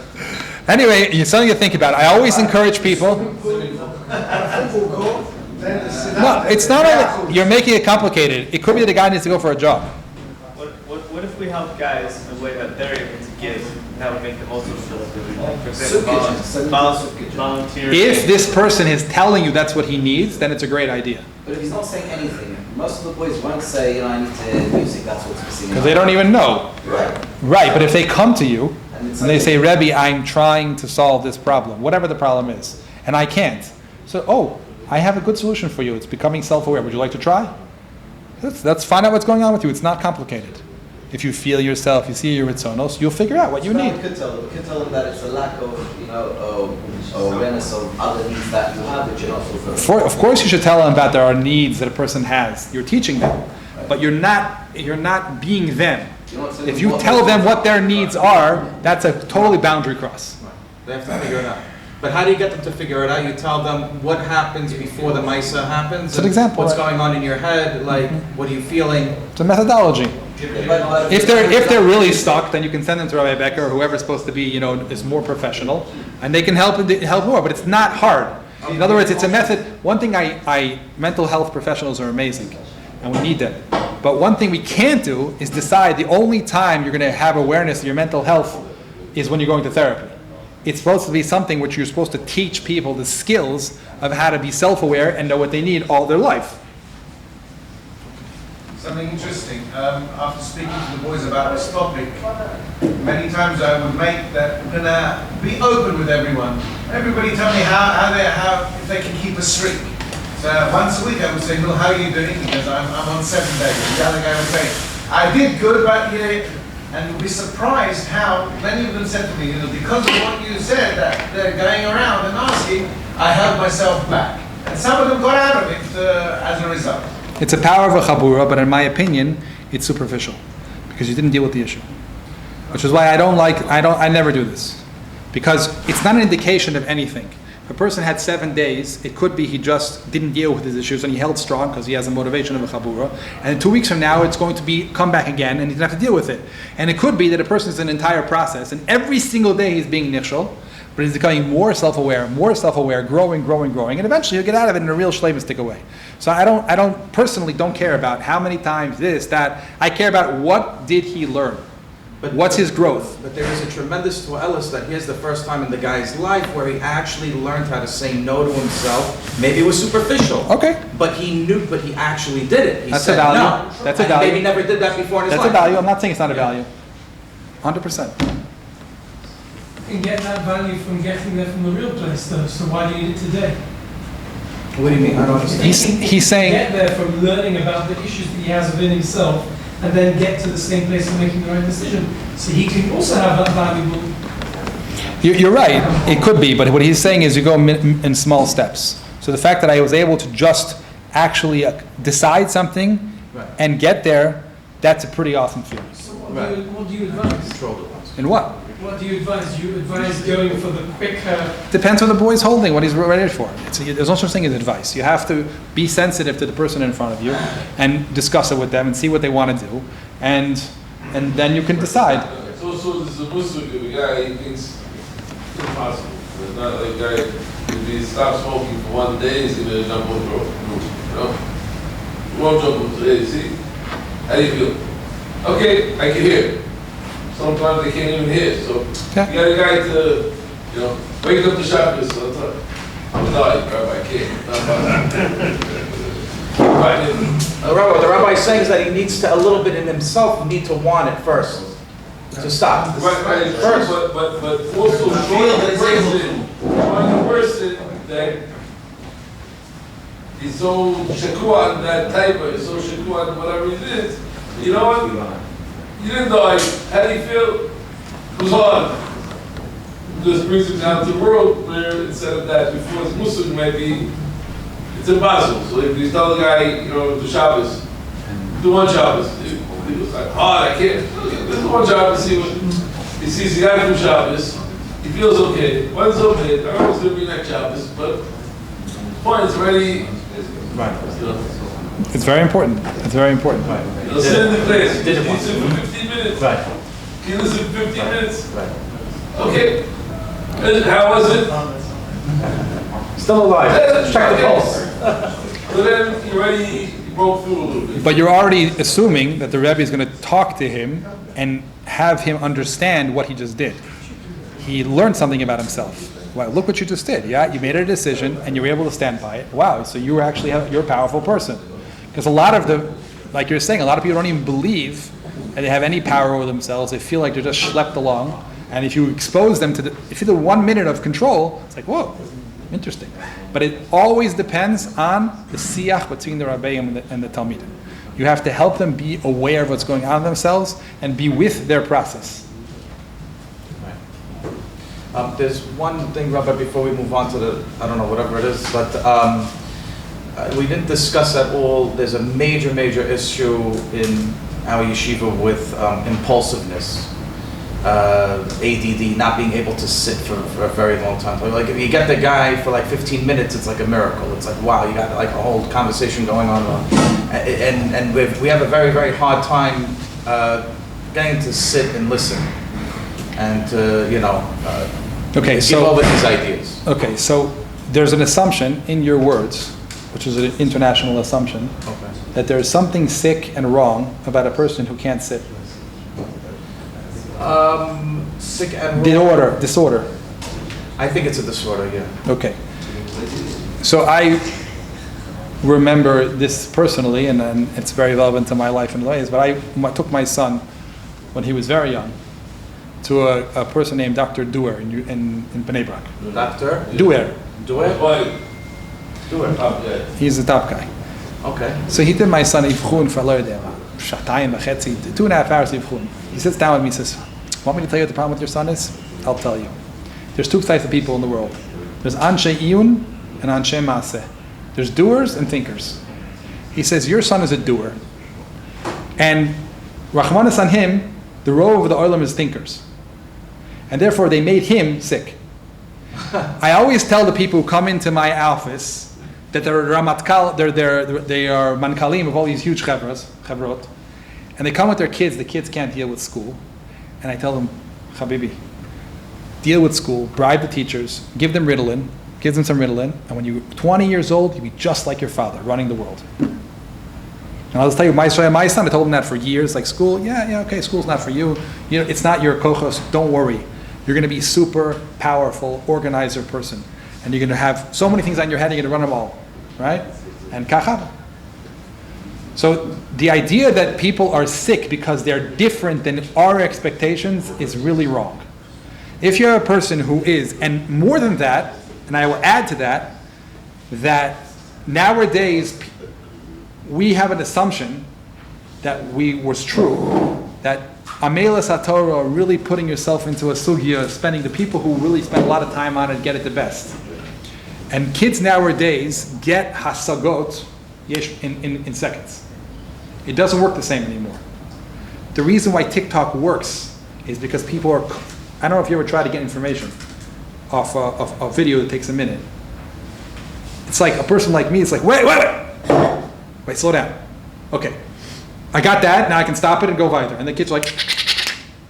Anyway, it's something to think about. I always encourage people. No, it's not. You're making it complicated. It could be that the guy needs to go for a job. What if we help guys in a way that they're able to give? That would make the most of it. For example, volunteer. If this person is telling you that's what he needs, then it's a great idea. But if he's not saying anything, most of the boys won't say, I need to music, that's what's missing. Because they don't even know. Right, but if they come to you and they say, Rebbe, I'm trying to solve this problem, whatever the problem is, and I can't. So, I have a good solution for you. It's becoming self-aware. Would you like to try? Let's find out what's going on with you. It's not complicated. If you feel yourself, you see your ritzonos, you'll figure out what you need. We could tell them that it's a lack of, awareness of other needs that you have that you're not fulfilling. Of course, you should tell them about there are needs that a person has. You're teaching them, but you're not being them. If you tell them what their needs are, that's a totally boundary cross. Right. They have to figure it out. But how do you get them to figure it out? You tell them what happens before the Maisa happens. It's an example. What's going on in your head? Like, what are you feeling? It's a methodology. But If they're really stuck, then you can send them to Rabbi Becker or whoever's supposed to be, is more professional, and they can help more. But it's not hard. In other words, it's a method. One thing mental health professionals are amazing, and we need them. But one thing we can't do is decide the only time you're going to have awareness of your mental health is when you're going to therapy. It's supposed to be something which you're supposed to teach people the skills of how to be self-aware and know what they need all their life. Something interesting. After speaking to the boys about this topic, many times I would make that we're gonna be open with everyone. Everybody tell me how if they can keep a streak. So once a week I would say, "Well, how are you doing?" Because I'm on 7 days. The other guy would say, "I did good, but and you'll be surprised how many of them said to me, because of what you said, that they're going around and asking, I held myself back. And some of them got out of it as a result. It's a power of a chabura, but in my opinion, it's superficial because you didn't deal with the issue. Which is why I never do this. Because it's not an indication of anything. If a person had 7 days, it could be he just didn't deal with his issues and he held strong because he has a motivation of a chabura. And 2 weeks from now, it's going to come back again and he's going to have to deal with it. And it could be that a person is an entire process and every single day he's being nichshel, but he's becoming more self-aware, growing, and eventually he'll get out of it in a real shleimus away. So I personally don't care about how many times this, that. I care about what did he learn. What's his growth? But there is a tremendous toelis that here's the first time in the guy's life where he actually learned how to say no to himself. Maybe it was superficial. Okay. But he actually did it. He That's said a value. no. That's a And value. Maybe never did that before in his That's life. a value. I'm not saying it's not a value. 100%. You can get that value from getting there from the real place, though. So why do you need it today? What do you mean? I don't understand. He's saying Get there from learning about the issues that he has within himself, and then get to the same place of making the right decision. So he can also have that valuable. You're right. It could be, but what he's saying is you go in small steps. So the fact that I was able to just actually decide something and get there, that's a pretty awesome feeling. So what do you advise? In what? What do you advise? You advise going for the quicker. Depends what the boy's holding, what he's ready for. There's no such thing as advice. You have to be sensitive to the person in front of you and discuss it with them and see what they want to do, and then you can decide. So there's a Muslim guy, he thinks it's impossible. It's not like a guy, if he stops smoking for 1 day, he's going to jump on the roof. You won't jump on the roof. See? How do you feel? Okay, I can hear. Sometimes they can't even hear. So you got a guy to, wake up the Shabbos. I'm dying, Rabbi, I can't. The rabbi is saying is that he needs to, a little bit in himself, need to want it first. To stop. Right, first. But also showing the person that is so shakua on that type of, so shakua on whatever it is. You know what? You didn't die. How do you feel? It was hard. This brings him down to the world where instead of that, before it's Muslim, maybe it's impossible. So if you tell the guy, the Shabbos, do one Shabbos. He was like, hard, I can't. This is one Shabbos, see what he sees the guy from Shabbos. He feels okay. One's okay. I know it's going to be next Shabbos, but point is already. Right. It's very important. It's very important. Right. Sit in the place. Can you listen for 15 minutes? Right. Can you listen for 15 minutes? Right. Okay. And how was it? Still alive. Check the pulse. So then you already broke through a little bit. But you're already assuming that the Rebbe is going to talk to him and have him understand what he just did. He learned something about himself. Wow, look what you just did. Yeah, you made a decision and you were able to stand by it. Wow, so you're a powerful person. Because a lot of like you're saying, a lot of people don't even believe that they have any power over themselves. They feel like they're just schlepped along. And if you expose them to if you do 1 minute of control, it's like, whoa, interesting. But it always depends on the siyach between the rabbeim and the talmidim. You have to help them be aware of what's going on in themselves and be with their process. There's one thing, Rabbi, before we move on to whatever it is, but we didn't discuss at all. There's a major issue in our yeshiva with impulsiveness, ADD, not being able to sit for a very long time. Like if you get the guy for like 15 minutes, it's like a miracle. It's like, wow, you got like a whole conversation going on. And we have a very, very hard time getting to sit and listen and to, give over these ideas. Okay, so there's an assumption in your words, which is an international assumption, that there's something sick and wrong about a person who can't sit. Sick and wrong. Disorder. I think it's a disorder, yeah. Okay. So I remember this personally, and it's very relevant to my life in ways, but I took my son, when he was very young, to a person named Dr. Duer in Bnei Brak. Dr.? Duer. Duer? He's the top guy. Okay. So he did my son Ivchun for 2.5 hours Ivchun. He sits down with me and says, want me to tell you what the problem with your son is? I'll tell you. There's two types of people in the world. There's Anshe Iyun and Anshe Maaseh. There's doers and thinkers. He says, your son is a doer. And Rahmanas on him, the role of the Olam is thinkers. And therefore they made him sick. I always tell the people who come into my office that they're Ramatkal, they are Mankalim of all these huge chavrot, and they come with their kids. The kids can't deal with school, and I tell them, Habibi, deal with school, bribe the teachers, give them Ritalin, give them some Ritalin, and when you're 20 years old, you'll be just like your father, running the world. And I'll just tell you, my son, I told him that for years, like school, okay, school's not for you. It's not your kochos, don't worry. You're going to be super powerful, organizer person. And you're going to have so many things on your head, you're going to run them all. Right? And kachava. So the idea that people are sick because they're different than our expectations is really wrong. If you're a person who is, and more than that, and I will add to that, that nowadays we have an assumption that was true, that Amelas HaTorah are really putting yourself into a sugya, spending the people who really spend a lot of time on it get it the best. And kids nowadays get hasagot in seconds. It doesn't work the same anymore. The reason why TikTok works is because people are, I don't know if you ever try to get information off a video that takes a minute. It's like a person like me, it's like, wait, slow down. Okay, I got that, now I can stop it and go weiter. And the kids are like,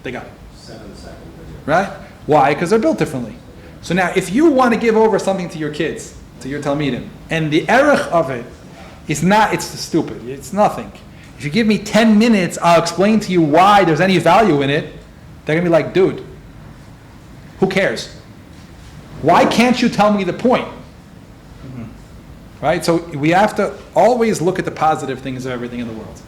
they got it. 7 seconds. Right? Why? Because they're built differently. So now, if you want to give over something to your kids, to your talmidim, and the erech of it is not, it's stupid, it's nothing. If you give me 10 minutes, I'll explain to you why there's any value in it, they're going to be like, dude, who cares? Why can't you tell me the point? Mm-hmm. Right? So we have to always look at the positive things of everything in the world.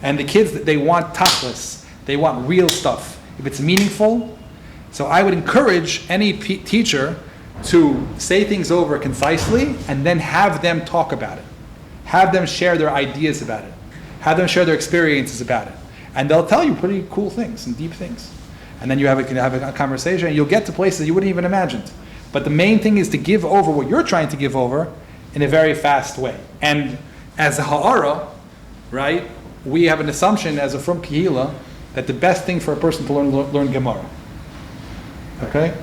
And the kids, they want tachlis, they want real stuff. If it's meaningful, so I would encourage any teacher to say things over concisely and then have them talk about it. Have them share their ideas about it. Have them share their experiences about it. And they'll tell you pretty cool things and deep things. And then you can have a conversation and you'll get to places you wouldn't even imagine. But the main thing is to give over what you're trying to give over in a very fast way. And as a ha'ara, right, we have an assumption as a from Kehila that the best thing for a person to learn Gemara. Okay?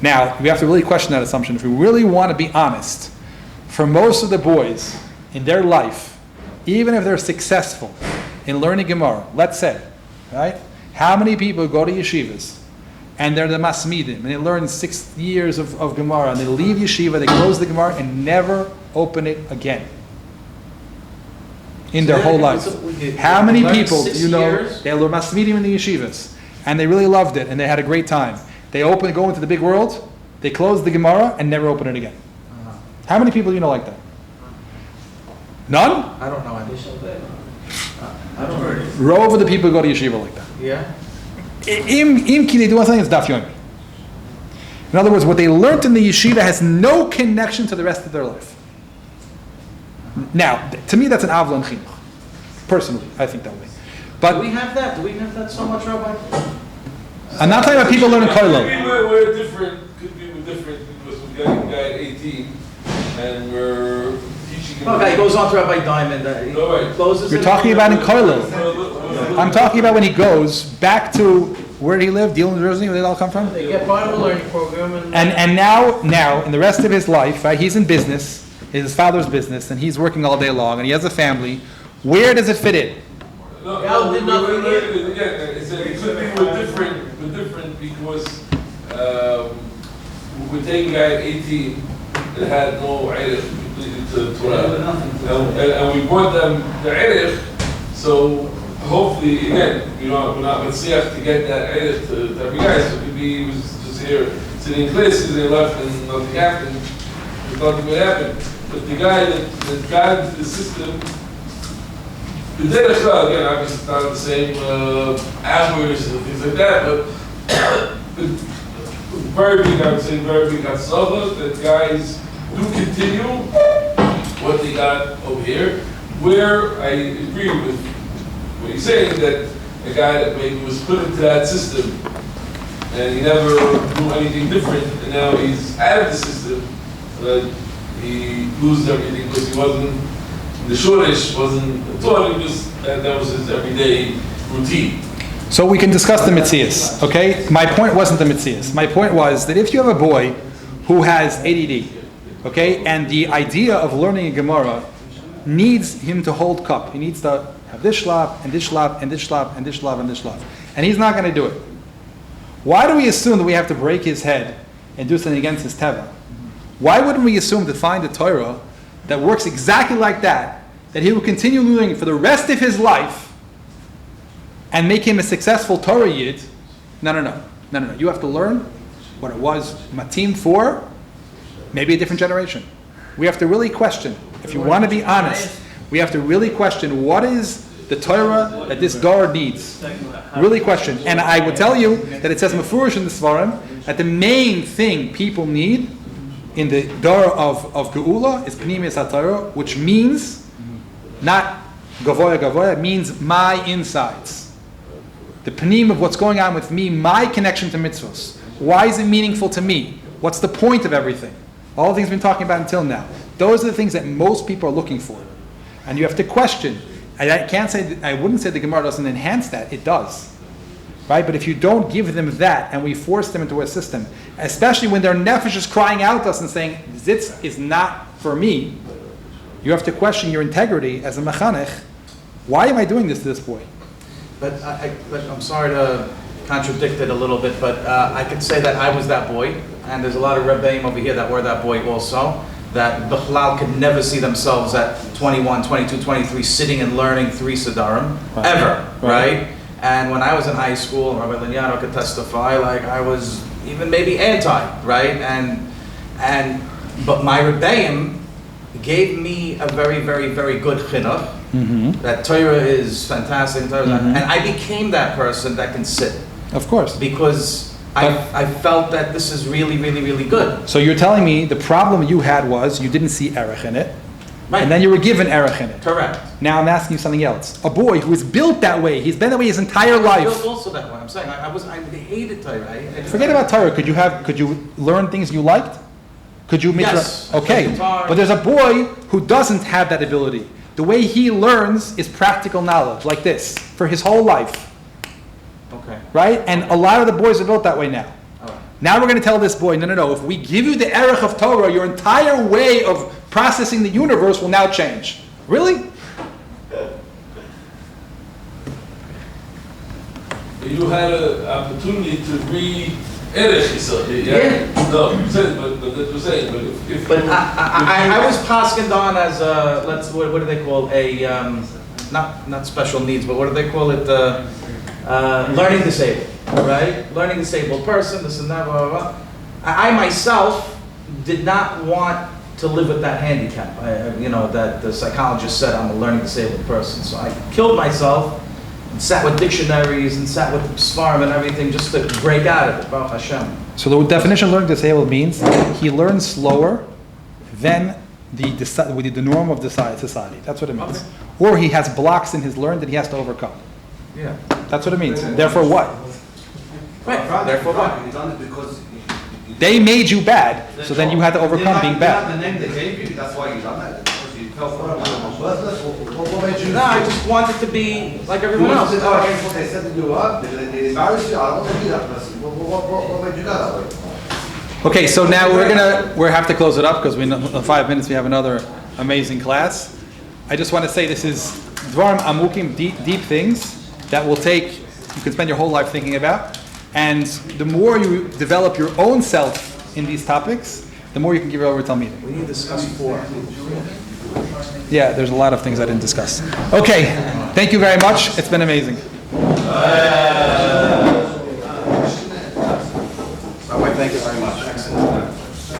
Now, we have to really question that assumption. If we really want to be honest, for most of the boys in their life, even if they're successful in learning Gemara, let's say, right? How many people go to yeshivas and they're the masmidim and they learn 6 years of Gemara and they leave yeshiva, they close the Gemara and never open it again in their whole life? How many people do you know, they learn masmidim in the yeshivas and they really loved it and they had a great time? They go into the big world, they close the Gemara and never open it again. How many people do you know like that? None? I don't know. I don't know. Rove of the people go to yeshiva like that. Yeah. Imki, they do one thing, it's daf yomi. In other words, what they learned in the yeshiva has no connection to the rest of their life. Now, to me, that's an avla in chinuch. Personally, I think that way. But do we have that? Do we have that so much, Rabbi? I'm not talking about people learning kollel. We're different. Could be we're different because we're getting a guy at 18 and we're teaching him. Okay, he goes on to Rabbi Diamond. He closes. You're talking about in kollel. I'm talking about when he goes back to where did he live? Deal, New Jersey, where did it all come from? They get part of the learning program And now, in the rest of his life, right, he's in business, his father's business, and he's working all day long, and he has a family. Where does it fit in? No, again, it's a, it could be we're different because we take a guy at 18 that had no erech completed to Torah, and we brought them the erech, so hopefully, again, we're not mitzvah to get that erech to every guy, so maybe he was just here sitting in class because they left and nothing happened, nothing would happen. But the guy that got into the system, the derech, again, obviously it's not the same hours and things like that, but very big, I would say, very big hatzlacha that guys do continue what they got over here. Where I agree with what he's saying, that a guy that maybe was put into that system and he never knew anything different, and now he's out of the system, but he loses everything because he wasn't, the shortish wasn't taught, he just, that was his everyday routine. So we can discuss the mitzias, okay? My point wasn't the mitzias. My point was that if you have a boy who has ADD, okay, and the idea of learning a Gemara needs him to hold cup. He needs to have this shlab, and this shlab, and this shlab, and this shlab, and this shlab. And he's not going to do it. Why do we assume that we have to break his head and do something against his teva? Why wouldn't we assume to find a Torah that works exactly like that he will continue learning for the rest of his life, and make him a successful Torah yid? No. You have to learn what it was matim for, maybe a different generation. We have to really question, if you want to be honest, we have to really question what is the Torah that this Dor needs. Really question. And I will tell you that it says mafurish in the Svarim that the main thing people need in the Dor of Geula is Pnimius HaTorah, which means not Gavoya, it means my insides. The panim of what's going on with me, my connection to mitzvos. Why is it meaningful to me? What's the point of everything? All the things we've been talking about until now. Those are the things that most people are looking for. And you have to question. I wouldn't say the Gemara doesn't enhance that. It does. Right? But if you don't give them that and we force them into a system, especially when their nefesh is crying out to us and saying, Zitz is not for me, you have to question your integrity as a mechanech. Why am I doing this to this boy? But I'm sorry to contradict it a little bit, but I could say that I was that boy, and there's a lot of rebbeim over here that were that boy also, that Bechlal could never see themselves at 21, 22, 23 sitting and learning 3 Siddharim, ever, right? And when I was in high school, Rabbi Lignano could testify, like I was even maybe anti, right? But my rebbeim gave me a very, very, very good chinuch. That Torah is fantastic, and I became that person that can sit. Of course. Because I felt that this is really, really, really good. So you're telling me the problem you had was you didn't see erech in it, right, and then you were given erech in it. Correct. Now I'm asking you something else. A boy who is built that way, he's been that way his entire life. Built also that way. I'm saying I hated Torah. Forget about Torah. Could you learn things you liked? Could you? Yes. Okay. But there's a boy who doesn't have that ability. The way he learns is practical knowledge, like this, for his whole life. Okay. Right? And a lot of the boys are built that way now. Right. Now we're going to tell this boy, no. If we give you the erech of Torah, your entire way of processing the universe will now change. Really? You had an opportunity to read erech yourself. Yeah. No, but that's what saying. But I was paskened on as a, what do they call a not special needs, but what do they call it? Learning disabled, right? Learning disabled person. This and that. Blah, blah, blah. I myself did not want to live with that handicap. That the psychologist said I'm a learning disabled person. So I killed myself and sat with dictionaries and sat with svarim and everything just to break out of it. Baruch Hashem. So the definition of learning disabled means he learns slower than the norm of the society. That's what it means. Okay. Or he has blocks in his learn that he has to overcome. Yeah. That's what it means. Therefore what? Right. Therefore what? You done it because they made you bad, so then you had to overcome being bad. The name they gave you, that's why you done that. What made you? No, I just wanted to be like everyone else. They set you up, they embarrassed you, I don't want to be that person. What made you go that way? Okay, so now we have to close it up because we know in 5 minutes we have another amazing class. I just want to say this is dvarim amukim, deep things that will take, you can spend your whole life thinking about. And the more you develop your own self in these topics, the more you can give it over to Talmidim. We need to discuss 4. Yeah, there's a lot of things I didn't discuss. Okay, thank you very much. It's been amazing. Thank you very much. Excellent.